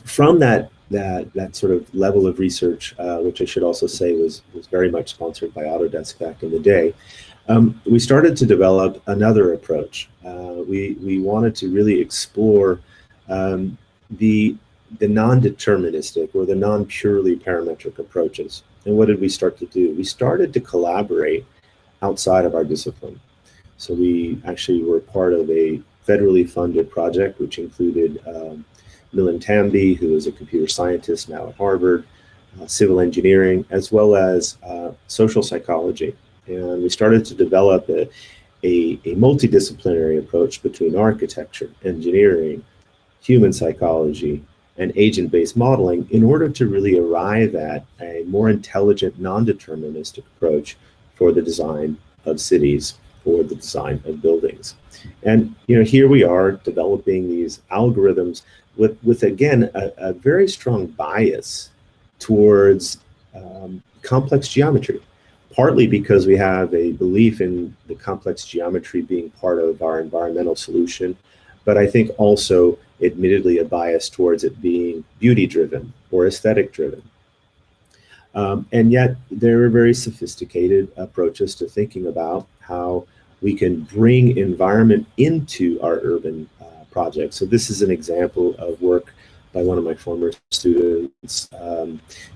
From that that sort of level of research, which I should also say was very much sponsored by Autodesk back in the day, we started to develop another approach. We wanted to really explore the non-deterministic or the non-purely parametric approaches. And what did we start to do? We started to collaborate outside of our discipline. So we actually were part of a federally funded project, which included Milan Tambi, who is a computer scientist now at Harvard, civil engineering, as well as social psychology. And we started to develop a multidisciplinary approach between architecture, engineering, human psychology, and agent-based modeling in order to really arrive at a more intelligent, non-deterministic approach for the design of cities, for the design of buildings. And here we are developing these algorithms with again, a very strong bias towards complex geometry, partly because we have a belief in the complex geometry being part of our environmental solution, but I think also admittedly a bias towards it being beauty-driven or aesthetic-driven. And yet there are very sophisticated approaches to thinking about how we can bring environment into our urban projects. So this is an example of work by one of my former students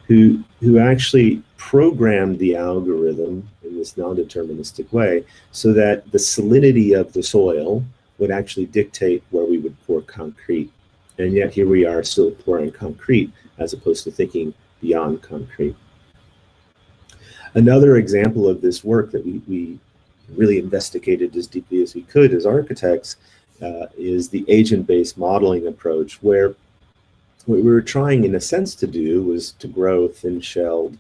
who actually programmed the algorithm in this non-deterministic way so that the salinity of the soil would actually dictate where we would pour concrete. And yet here we are still pouring concrete as opposed to thinking beyond concrete. Another example of this work that we really investigated as deeply as we could as architects is the agent-based modeling approach, where what we were trying in a sense to do was to grow thin-shelled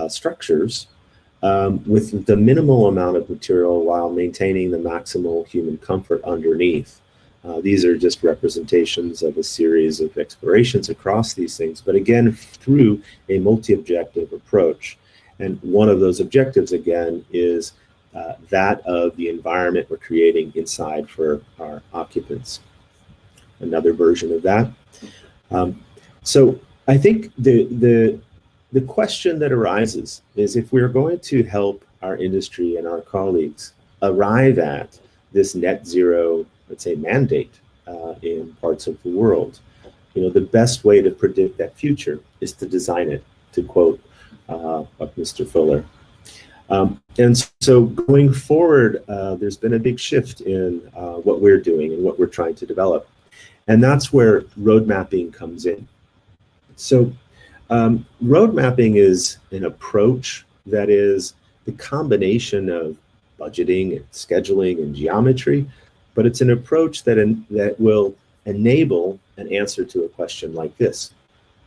structures with the minimal amount of material while maintaining the maximal human comfort underneath. These are just representations of a series of explorations across these things, but again, through a multi-objective approach. And one of those objectives, again, is that of the environment we're creating inside for our occupants. Another version of that. So I think the question that arises is, if we're going to help our industry and our colleagues arrive at this net zero, let's say, mandate in parts of the world, the best way to predict that future is to design it, to quote Mr. Fuller. And so going forward, there's been a big shift in what we're doing and what we're trying to develop. And that's where road mapping comes in. So road mapping is an approach that is the combination of budgeting and scheduling and geometry, but it's an approach that will enable an answer to a question like this.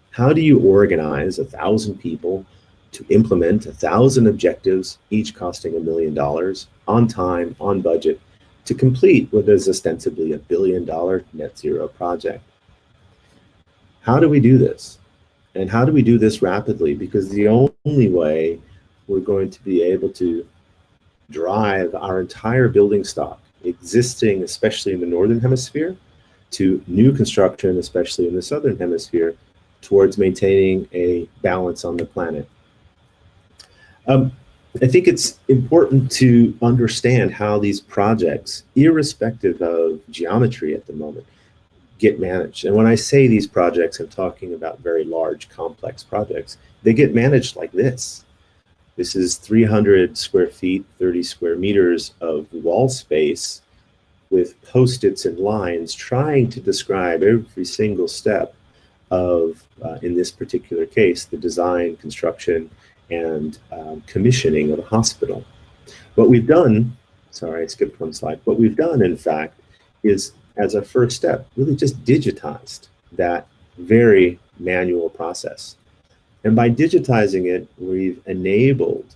How do you organize 1,000 people to implement 1,000 objectives, each costing $1 million, on time, on budget, to complete what is ostensibly $1 billion net zero project? How do we do this? And how do we do this rapidly? Because the only way we're going to be able to drive our entire building stock, existing especially in the Northern Hemisphere, to new construction, especially in the Southern Hemisphere, towards maintaining a balance on the planet. I think it's important to understand how these projects, irrespective of geometry at the moment, get managed. And when I say these projects, I'm talking about very large, complex projects. They get managed like this. This is 300 square feet, 30 square meters of wall space with Post-its and lines trying to describe every single step of, in this particular case, the design, construction, and commissioning of a hospital. What we've done, sorry, I skipped one slide. What we've done, in fact, is, as a first step, really just digitized that very manual process. And by digitizing it, we've enabled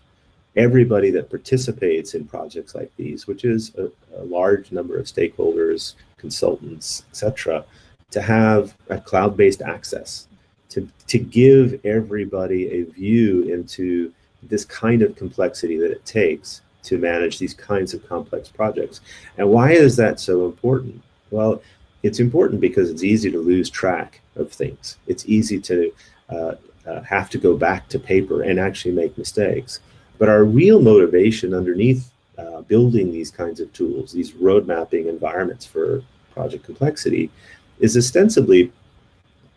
everybody that participates in projects like these, which is a large number of stakeholders, consultants, etc., to have a cloud-based access, to give everybody a view into this kind of complexity that it takes to manage these kinds of complex projects. And why is that so important? Well, it's important because it's easy to lose track of things. It's easy to have to go back to paper and actually make mistakes. But our real motivation underneath building these kinds of tools, these road mapping environments for project complexity, is ostensibly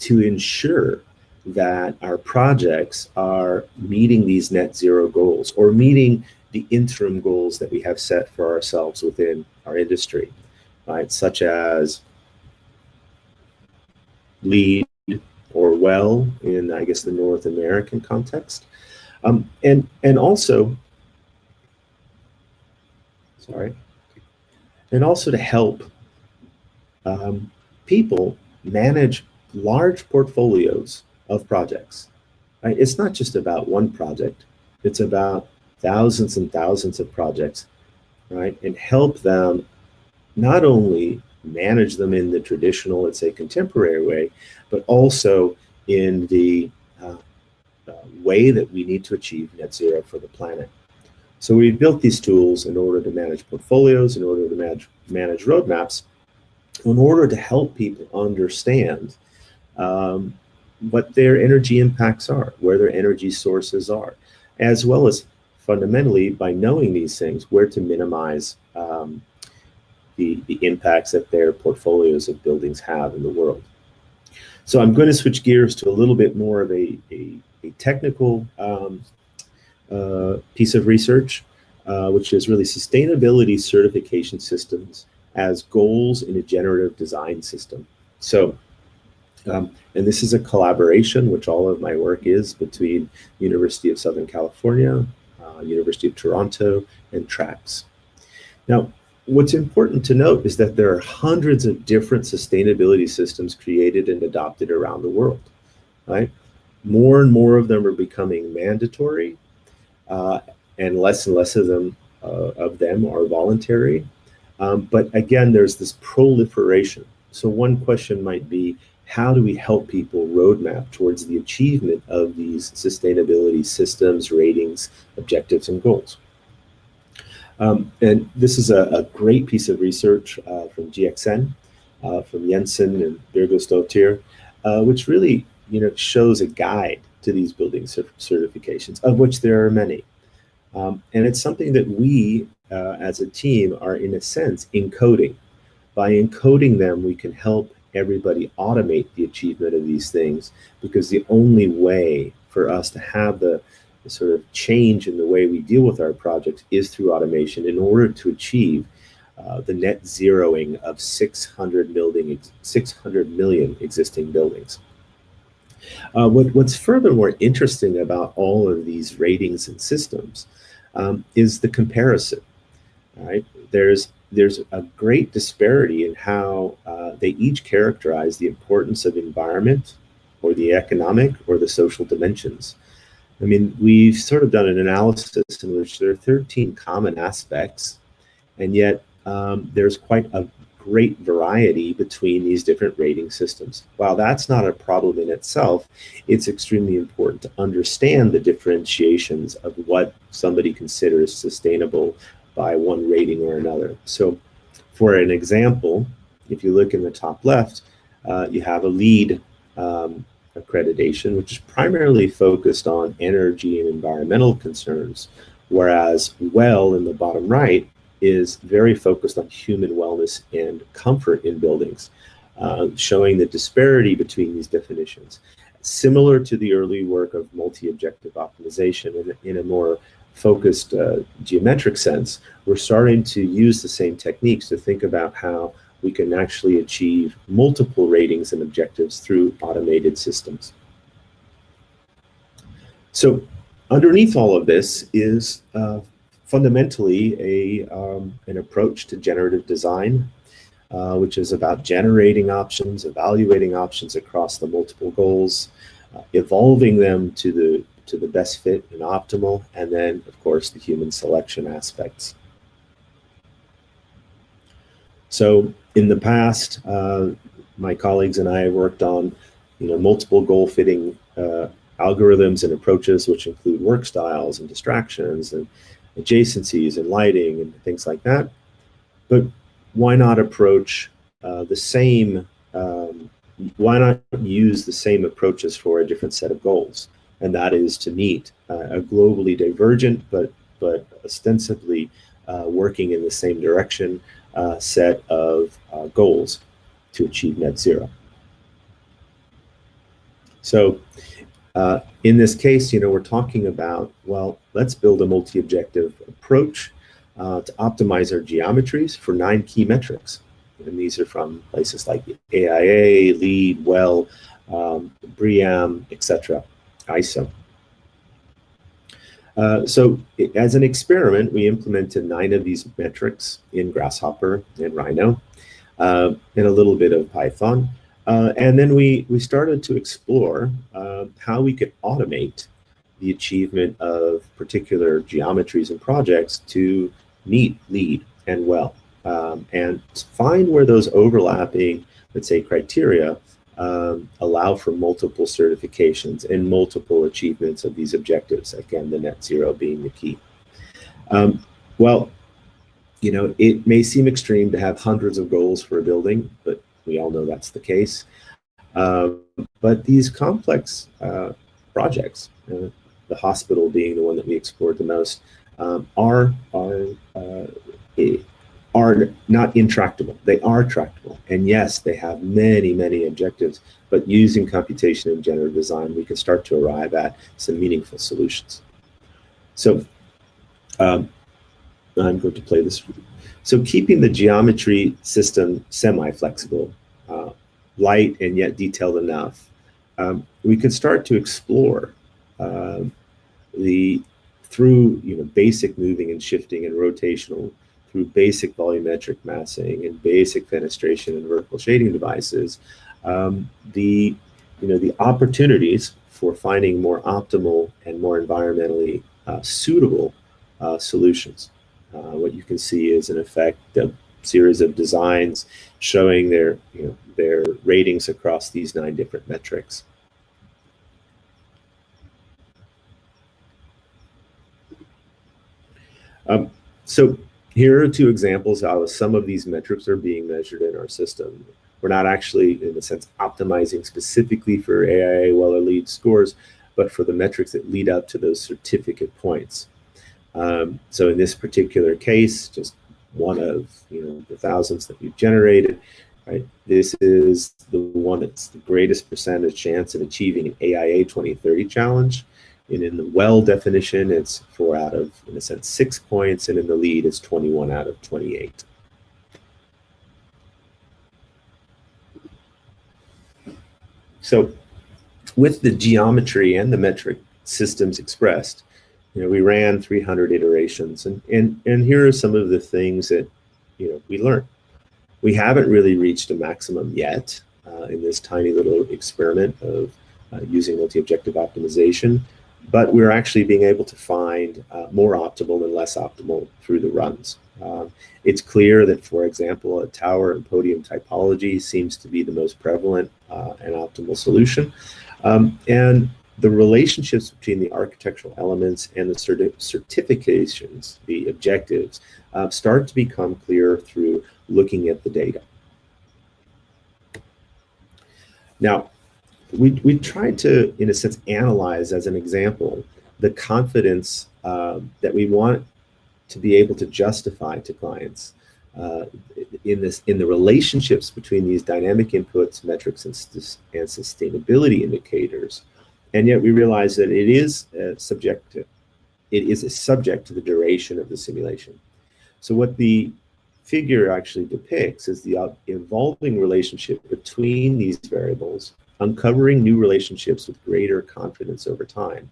to ensure that our projects are meeting these net zero goals or meeting the interim goals that we have set for ourselves within our industry, right? Such as LEED or WELL in, I guess, the North American context. And also, and also to help people manage large portfolios of projects, right? It's not just about one project, it's about thousands and thousands of projects, right? And help them not only manage them in the traditional, let's say, contemporary way, but also in the way that we need to achieve net zero for the planet. So we've built these tools in order to manage portfolios, in order to manage roadmaps, in order to help people understand what their energy impacts are, where their energy sources are, as well as fundamentally, by knowing these things, where to minimize the impacts that their portfolios of buildings have in the world. So I'm going to switch gears to a little bit more of a technical piece of research, which is really sustainability certification systems as goals in a generative design system. So, and this is a collaboration, which all of my work is, between University of Southern California, University of Toronto, and TRAX. Now, what's important to note is that there are hundreds of different sustainability systems created and adopted around the world, right? More and more of them are becoming mandatory, and less of them are voluntary. But again, there's this proliferation. So one question might be, how do we help people roadmap towards the achievement of these sustainability systems, ratings, objectives, and goals? And this is a great piece of research from GXN, from Jensen and Birgosdottir, which really shows a guide to these building certifications, of which there are many. And it's something that we, as a team, are in a sense encoding. By encoding them, we can help everybody automate the achievement of these things, because the only way for us to have the sort of change in the way we deal with our projects is through automation, in order to achieve the net zeroing of 600 million existing buildings. What's furthermore interesting about all of these ratings and systems is the comparison. Right? There's a great disparity in how they each characterize the importance of environment, or the economic, or the social dimensions. I mean, we've sort of done an analysis in which there are 13 common aspects, and yet there's quite a great variety between these different rating systems. While that's not a problem in itself, it's extremely important to understand the differentiations of what somebody considers sustainable by one rating or another. So for an example, if you look in the top left, you have a LEED accreditation, which is primarily focused on energy and environmental concerns, whereas WELL in the bottom right is very focused on human wellness and comfort in buildings, showing the disparity between these definitions. Similar to the early work of multi-objective optimization, in a more focused geometric sense, we're starting to use the same techniques to think about how we can actually achieve multiple ratings and objectives through automated systems. So underneath all of this is fundamentally an approach to generative design, which is about generating options, evaluating options across the multiple goals, evolving them to the best fit and optimal, and then, of course, the human selection aspects. So in the past, my colleagues and I have worked on multiple goal fitting algorithms and approaches, which include work styles and distractions and adjacencies and lighting and things like that. But why not approach the same why not use the same approaches for a different set of goals? And that is to meet a globally divergent but ostensibly working in the same direction set of goals to achieve net zero. So in this case, we're talking about, well, let's build a multi-objective approach to optimize our geometries for 9 key metrics. And these are from places like AIA, LEED, WELL, BREEAM, etc., ISO. So as an experiment, we implemented 9 of these metrics in Grasshopper and Rhino, and a little bit of Python. And then we started to explore how we could automate the achievement of particular geometries and projects to meet LEED and WELL, and find where those overlapping, let's say, criteria allow for multiple certifications and multiple achievements of these objectives. Again, the net zero being the key. Well, it may seem extreme to have hundreds of goals for a building, but we all know that's the case. But these complex projects, the hospital being the one that we explored the most, are not intractable. They are tractable. And yes, they have many, many objectives, but using computation and generative design, we can start to arrive at some meaningful solutions. So I'm going to play this. So keeping the geometry system semi-flexible, light and yet detailed enough, we could start to explore through basic moving and shifting and rotational, through basic volumetric massing and basic fenestration and vertical shading devices, the opportunities for finding more optimal and more environmentally suitable solutions. What you can see is, in effect, a series of designs showing their ratings across these 9 different metrics. So here are 2 examples how some of these metrics are being measured in our system. We're not actually, in a sense, optimizing specifically for AIA, WELL, or LEED scores, but for the metrics that lead up to those certificate points. So in this particular case, just one of the thousands that we've generated, right? This is the one that's the greatest percentage chance of achieving an AIA 2030 challenge. And in the WELL definition, it's 4 out of, in a sense, 6 points, and in the LEED, it's 21 out of 28. So with the geometry and the metric systems expressed, we ran 300 iterations, and here are some of the things that we learned. We haven't really reached a maximum yet in this tiny little experiment of using multi-objective optimization, but we're actually being able to find more optimal and less optimal through the runs. It's clear that, for example, a tower and podium typology seems to be the most prevalent and optimal solution. And the relationships between the architectural elements and the certifications, the objectives, start to become clear through looking at the data. Now, we tried to, in a sense, analyze, as an example, the confidence that we want to be able to justify to clients in the relationships between these dynamic inputs, metrics, and sustainability indicators. And yet we realize that it is subject to the duration of the simulation. So what the figure actually depicts is the evolving relationship between these variables, uncovering new relationships with greater confidence over time,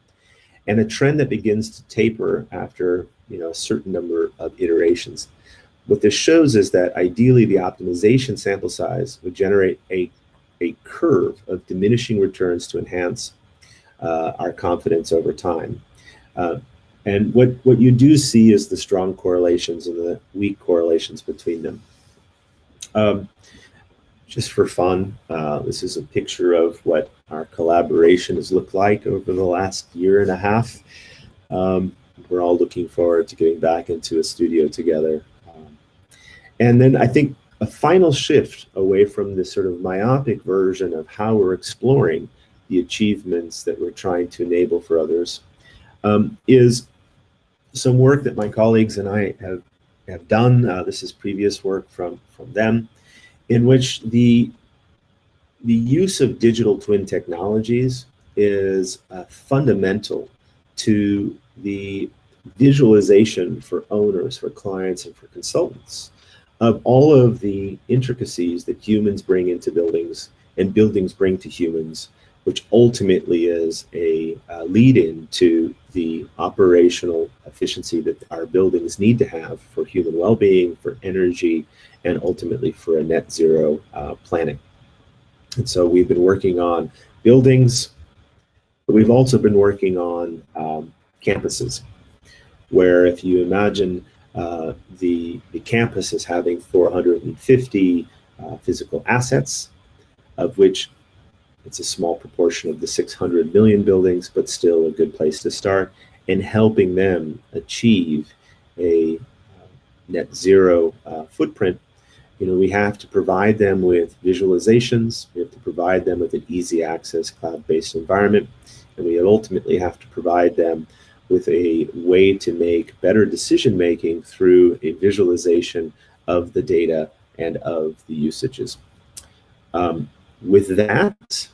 and a trend that begins to taper after a certain number of iterations. What this shows is that ideally the optimization sample size would generate a curve of diminishing returns to enhance our confidence over time. And what you do see is the strong correlations and the weak correlations between them. Just for fun, this is a picture of what our collaboration has looked like over the last year and a half. We're all looking forward to getting back into a studio together. And then I think a final shift away from this sort of myopic version of how we're exploring the achievements that we're trying to enable for others, is some work that my colleagues and I have done. This is previous work from them, in which the use of digital twin technologies is fundamental to the visualization for owners, for clients, and for consultants of all of the intricacies that humans bring into buildings and buildings bring to humans, which ultimately is a lead-in to the operational efficiency that our buildings need to have for human well-being, for energy, and ultimately for a net zero planet. And so we've been working on buildings, but we've also been working on campuses, where if you imagine the campus is having 450 physical assets, of which it's a small proportion of the 600 million buildings, but still a good place to start, and helping them achieve a net zero footprint. You know, we have to provide them with visualizations, we have to provide them with an easy access cloud-based environment, and we ultimately have to provide them with a way to make better decision-making through a visualization of the data and of the usages. With that,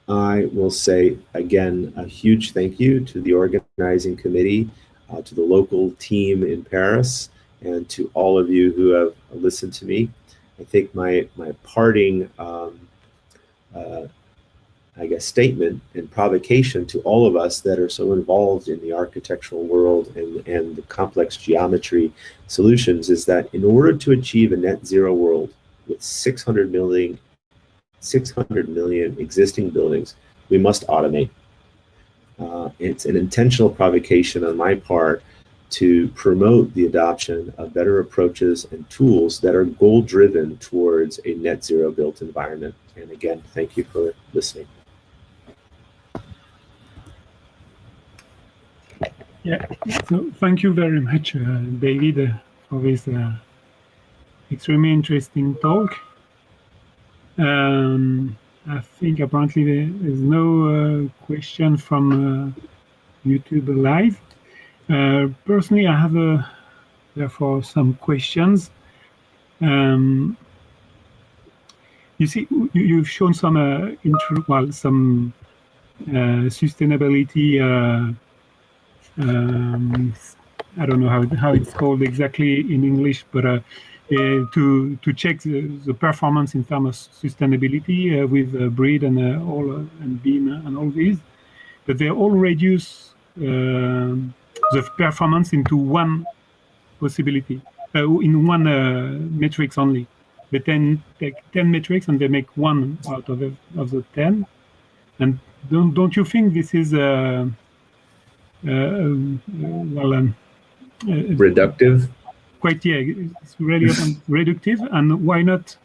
I will say again a huge thank you to the organizing committee, to the local team in Paris, and to all of you who have listened to me. I think my parting I guess statement and provocation to all of us that are so involved in the architectural world and the complex geometry solutions is that in order to achieve a net zero world with 600 million existing buildings, we must automate. It's an intentional provocation on my part to promote the adoption of better approaches and tools that are goal-driven towards a net zero built environment. And again, thank you for listening. Yeah, so thank you very much, David, for this extremely interesting talk. I think apparently there's no question from YouTube Live. Personally, I have therefore some questions. You see, you've shown some some sustainability. I don't know how it's called exactly in English, but to check the performance in terms of sustainability with BRID and and BEAM and all these, but they all reduce the performance into one possibility, in one metrics only. They then take 10 metrics and they make one out of the 10. And don't you think this is reductive? Quite, yeah, it's really reductive. And why not,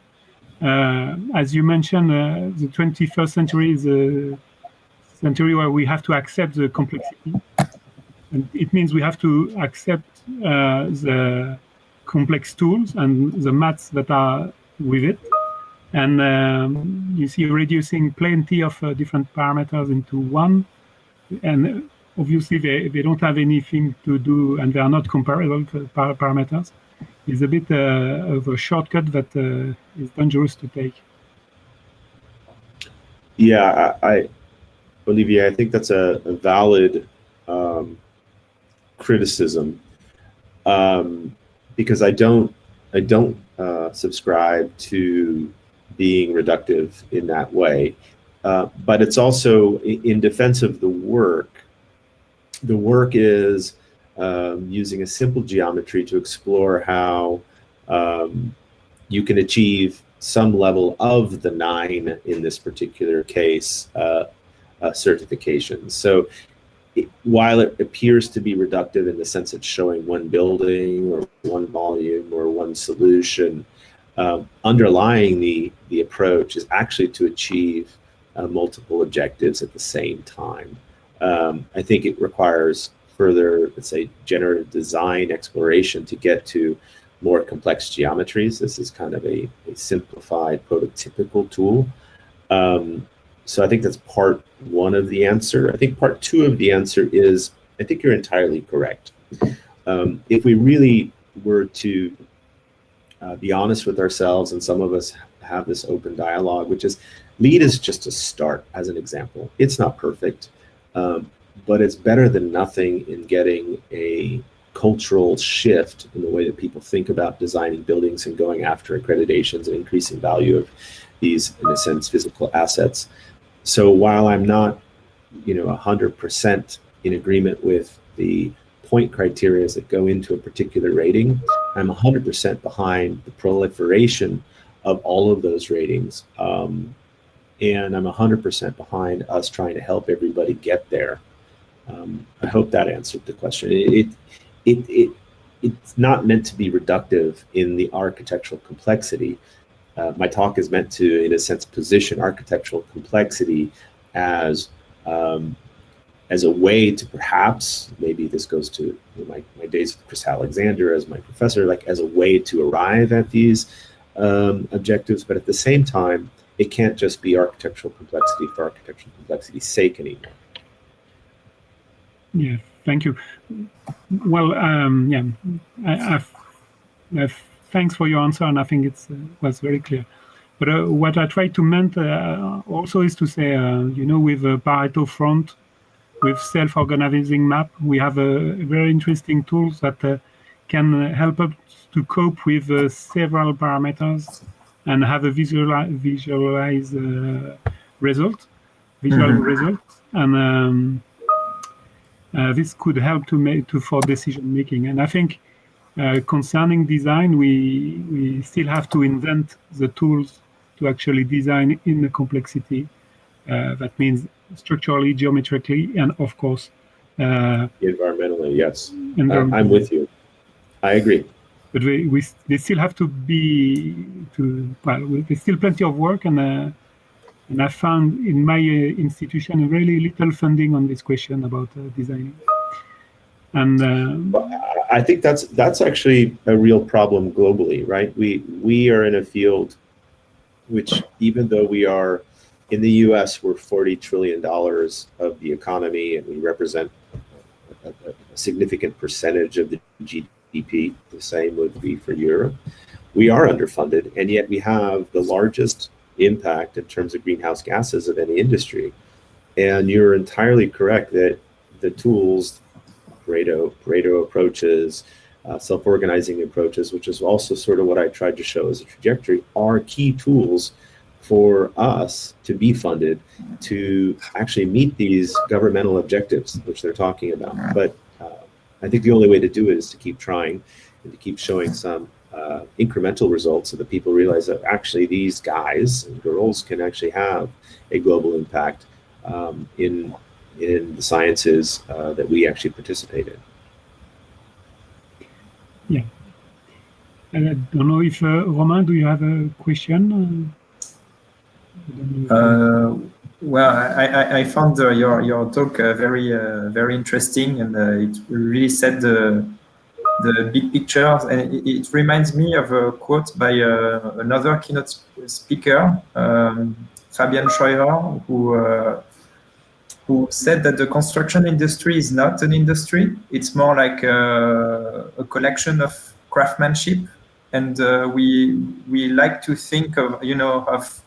as you mentioned, the 21st century is a century where we have to accept the complexity. And it means we have to accept the complex tools and the maths that are with it. And you see, reducing plenty of different parameters into one. And obviously, they don't have anything to do, and they are not comparable to parameters. It's a bit of a shortcut that is dangerous to take. Yeah, Olivier, I think that's a valid criticism, because I don't subscribe to being reductive in that way. But it's also in defense of the work. The work is using a simple geometry to explore how you can achieve some level of the 9 in this particular case certifications. So while it appears to be reductive in the sense it's showing one building or one volume or one solution, underlying the approach is actually to achieve multiple objectives at the same time. I think it requires further, let's say, generative design exploration to get to more complex geometries. This is kind of a simplified prototypical tool. So I think that's part one of the answer. I think part two of the answer is, I think you're entirely correct. If we really were to be honest with ourselves, and some of us have this open dialogue, which is LEED is just a start, as an example. It's not perfect, but it's better than nothing in getting a cultural shift in the way that people think about designing buildings and going after accreditations and increasing value of these, in a sense, physical assets. So while I'm not, 100% in agreement with the point criteria that go into a particular rating, I'm 100% behind the proliferation of all of those ratings. And I'm 100% behind us trying to help everybody get there. I hope that answered the question. It's not meant to be reductive in the architectural complexity. My talk is meant to, in a sense, position architectural complexity as a way to perhaps, maybe this goes to my days with Chris Alexander as my professor, like as a way to arrive at these objectives, but at the same time, it can't just be architectural complexity for architectural complexity's sake anymore. Yeah, thank you. Well, thanks for your answer, and I think it was very clear. But what I try to meant also is to say, with a Pareto front, with self-organizing map, we have a very interesting tools that can help us to cope with several parameters and have a visualized result, and this could help for decision making. And I think concerning design, we still have to invent the tools to actually design in the complexity. That means structurally, geometrically, and of course, environmentally. Yes, I'm with you. I agree. But they still have to there's still plenty of work, and I found in my institution really little funding on this question about designing. And I think that's actually a real problem globally, right? We are in a field which, even though we are in the US, we're $40 trillion of the economy, and we represent a significant percentage of the GDP. The same would be for Europe. We are underfunded, and yet we have the largest impact in terms of greenhouse gases of any industry. And you're entirely correct that the tools, Pareto approaches, self-organizing approaches, which is also sort of what I tried to show as a trajectory, are key tools for us to be funded to actually meet these governmental objectives, which they're talking about. But I think the only way to do it is to keep trying and to keep showing some incremental results so that people realize that actually these guys and girls can actually have a global impact in the sciences that we actually participate in. Yeah. I don't know if, Romain, do you have a question? Well, I found your talk very interesting, and it really set the big picture. And it reminds me of a quote by another keynote speaker, Fabian Scheurer, who said that the construction industry is not an industry. It's more like a collection of craftsmanship, and we like to think of of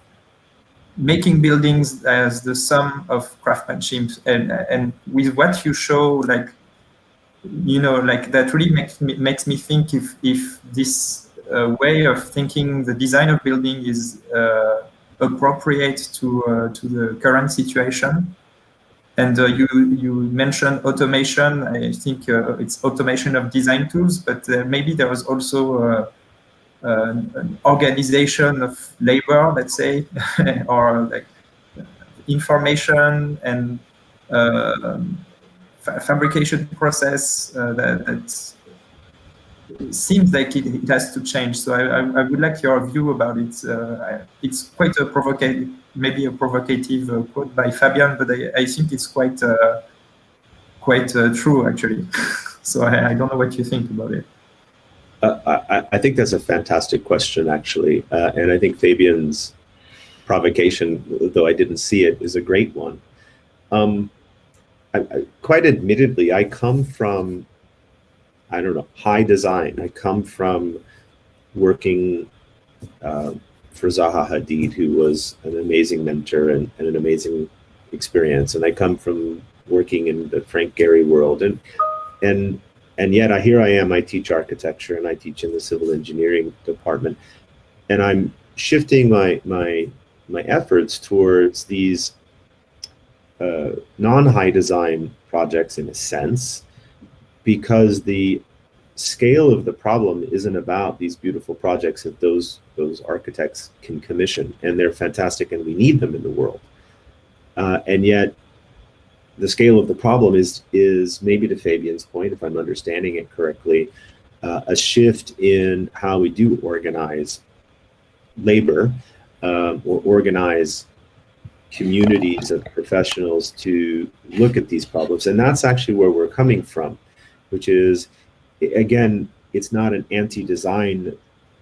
making buildings as the sum of craftsmanship, and with what you show, like that really makes me think if this way of thinking the design of building is appropriate to the current situation. And you mentioned automation. I think it's automation of design tools, but maybe there was also an organization of labor, let's say, or like information and fabrication process that seems like it has to change. So I would like your view about it. It's quite a provocative, maybe a provocative quote by Fabian, but I think it's quite true, actually. So I don't know what you think about it. I think that's a fantastic question, actually. And I think Fabian's provocation, though I didn't see it, is a great one. Quite admittedly, I come from, I don't know, high design. I come from working for Zaha Hadid, who was an amazing mentor and an amazing experience. And I come from working in the Frank Gehry world. And yet here I am, I teach architecture and I teach in the civil engineering department. And I'm shifting my efforts towards these non-high design projects in a sense, because the scale of the problem isn't about these beautiful projects that those architects can commission, and they're fantastic and we need them in the world. And yet the scale of the problem is maybe, to Fabian's point, if I'm understanding it correctly, a shift in how we do organize labor or organize communities of professionals to look at these problems. And that's actually where we're coming from, which is, again, it's not an anti-design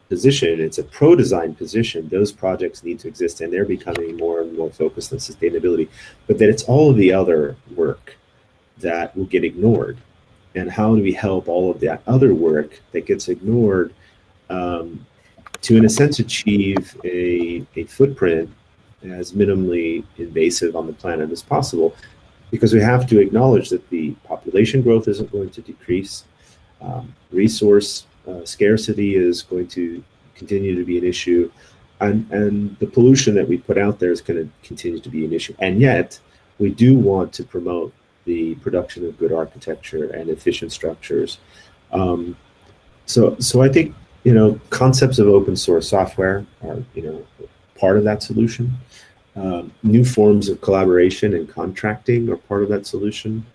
position, it's a pro-design position. Those projects need to exist and they're becoming more and more focused on sustainability, but that it's all of the other work that will get ignored. And how do we help all of that other work that gets ignored to, in a sense, achieve a footprint as minimally invasive on the planet as possible? Because we have to acknowledge that the population growth isn't going to decrease. Resource scarcity is going to continue to be an issue, and the pollution that we put out there is going to continue to be an issue. And yet, we do want to promote the production of good architecture and efficient structures. So I think, concepts of open source software are, part of that solution. New forms of collaboration and contracting are part of that solution.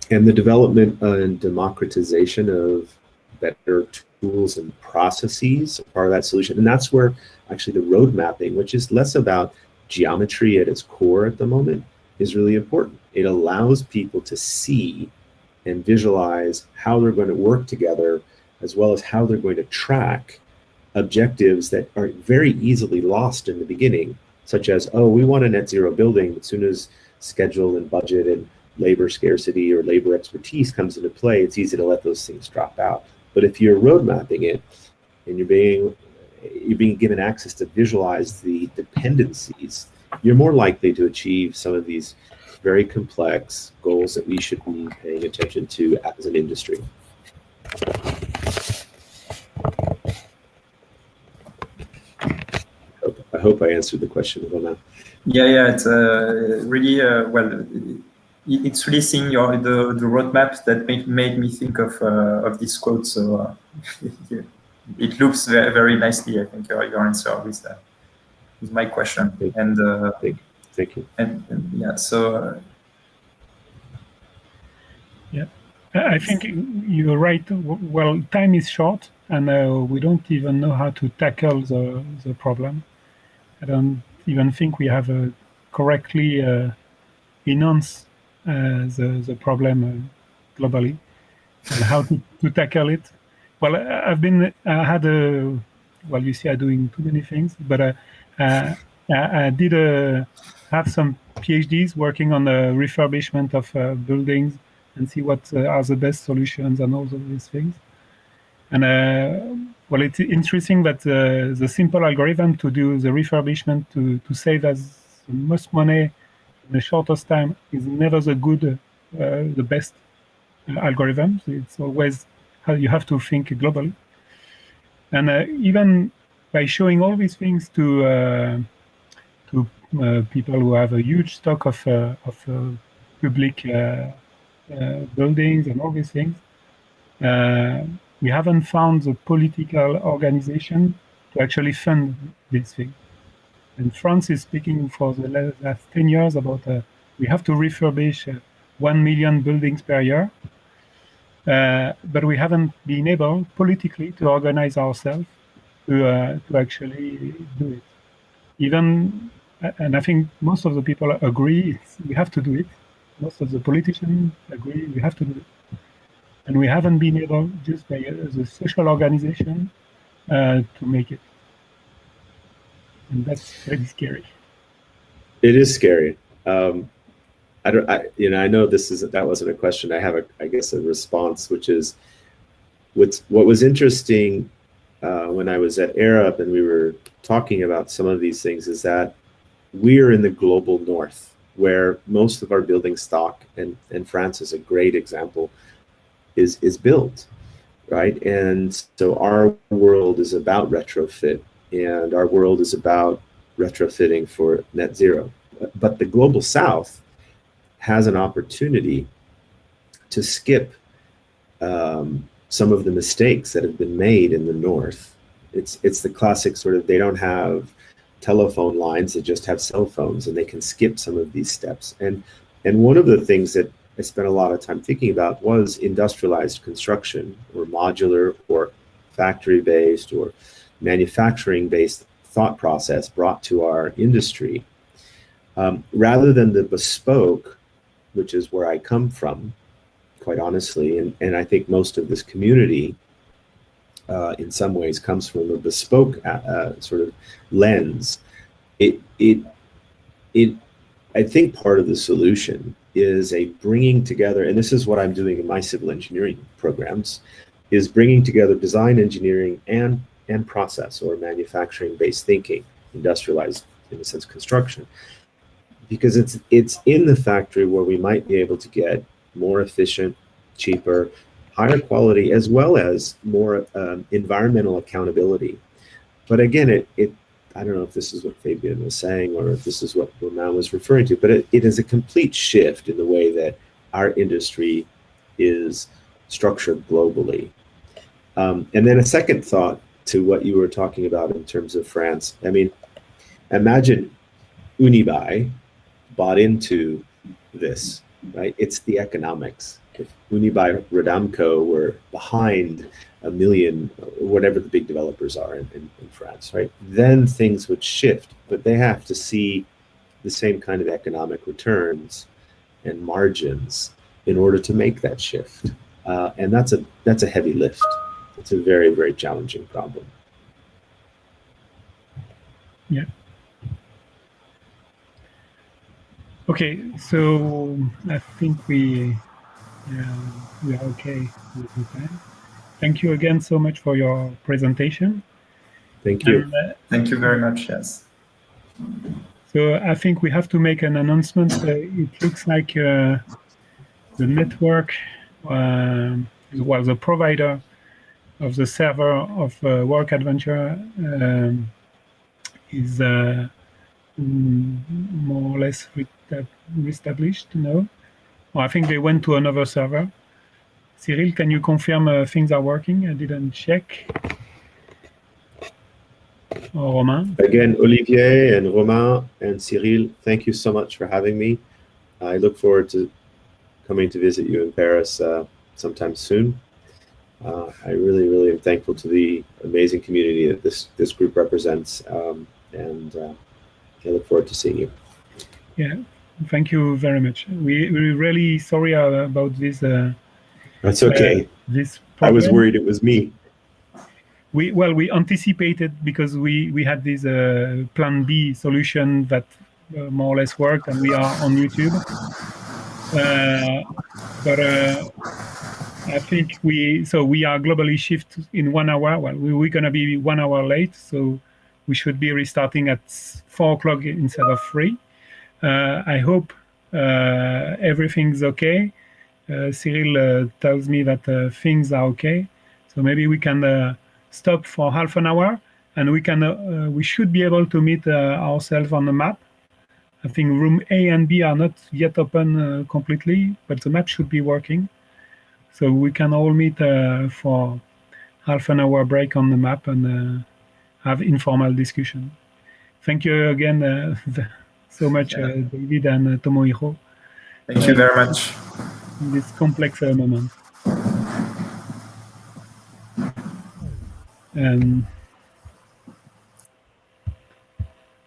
And the development and democratization of better tools and processes are part of that solution. And that's where actually the road mapping, which is less about geometry at its core at the moment, is really important. It allows people to see and visualize how they're going to work together, as well as how they're going to track objectives that are very easily lost in the beginning, such as, oh, we want a net zero building. As soon as schedule and budget and labor scarcity or labor expertise comes into play, it's easy to let those things drop out. But if you're road mapping it and you're being given access to visualize the dependencies, you're more likely to achieve some of these very complex goals that we should be paying attention to as an industry. I hope I answered the question, Romain. Yeah, it's really well. It's really seeing the roadmaps that made me think of this quote. So it loops very, very nicely, I think, your answer with my question. Thank you. And yeah, so yeah, I think you're right. Well, time is short, and we don't even know how to tackle the problem. I don't even think we have correctly enunciated the problem globally and how to tackle it. Well, well, you see, I'm doing too many things, but I did have some PhDs working on the refurbishment of buildings and see what are the best solutions and all of these things. And well, it's interesting that the simple algorithm to do the refurbishment to save as most money in the shortest time is never the best algorithm. So it's always how you have to think globally. And even by showing all these things to people who have a huge stock of public buildings and all these things, we haven't found the political organization to actually fund these things. And France is speaking for the last 10 years about we have to refurbish 1 million buildings per year, but we haven't been able politically to organize ourselves to actually do it. Even, and I think most of the people agree we have to do it. Most of the politicians agree we have to do it. and we haven't been able, just by as a social organization, to make it. And that's pretty scary. It is scary. I know that wasn't a question. I have I guess a response, which is what was interesting when I was at Arab and we were talking about some of these things is that we're in the global north, where most of our building stock, and France is a great example, is built, right? And so our world is about retrofit, and our world is about retrofitting for net zero. But the global south has an opportunity to skip some of the mistakes that have been made in the north. It's the classic sort of, they don't have telephone lines, they just have cell phones, and they can skip some of these steps. And one of the things that I spent a lot of time thinking about was industrialized construction, or modular, or factory-based, or manufacturing-based thought process brought to our industry. Rather than the bespoke, which is where I come from, quite honestly, and I think most of this community in some ways comes from a bespoke sort of lens. I think part of the solution is a bringing together, and this is what I'm doing in my civil engineering programs, is bringing together design engineering and process or manufacturing-based thinking, industrialized, in a sense, construction. Because it's in the factory where we might be able to get more efficient, cheaper, higher quality, as well as more environmental accountability. But again, I don't know if this is what Fabian was saying or if this is what Romain was referring to, but it is a complete shift in the way that our industry is structured globally. And then a second thought to what you were talking about in terms of France. I mean, imagine Unibail bought into this, right? It's the economics. If Unibail Rodamco were behind a million, whatever the big developers are in France, right? Then things would shift, but they have to see the same kind of economic returns and margins in order to make that shift. And that's a heavy lift. It's a very, very challenging problem. Yeah. Okay, so I think we are okay with the time. Thank you again so much for your presentation. Thank you. And, Thank you very much, yes. so I think we have to make an announcement. It looks like the network was the provider of the server of Work Adventure is more or less reestablished now. Or I think they went to another server. Cyril, can you confirm things are working? I didn't check. Or Romain? Again, Olivier and Romain and Cyril, thank you so much for having me. I look forward to coming to visit you in Paris sometime soon. I really, really am thankful to the amazing community that this group represents, and I look forward to seeing you. Yeah, thank you very much. We're really sorry about this. That's okay. This I was problem. worried it was me. We anticipated because we had this plan B solution that more or less worked, and we are on YouTube. But I think we are globally shift in 1 hour. Well, we're gonna be 1 hour late, so we should be restarting at 4 o'clock instead of 3. I hope everything's okay. Cyril tells me that things are okay, so maybe we can stop for half an hour, and we should be able to meet ourselves on the map. I think room A and B are not yet open completely, but the map should be working, so we can all meet for half an hour break on the map and have informal discussion. Thank you again so much, David and Tomohiro. Thank you very much. In this complex moment.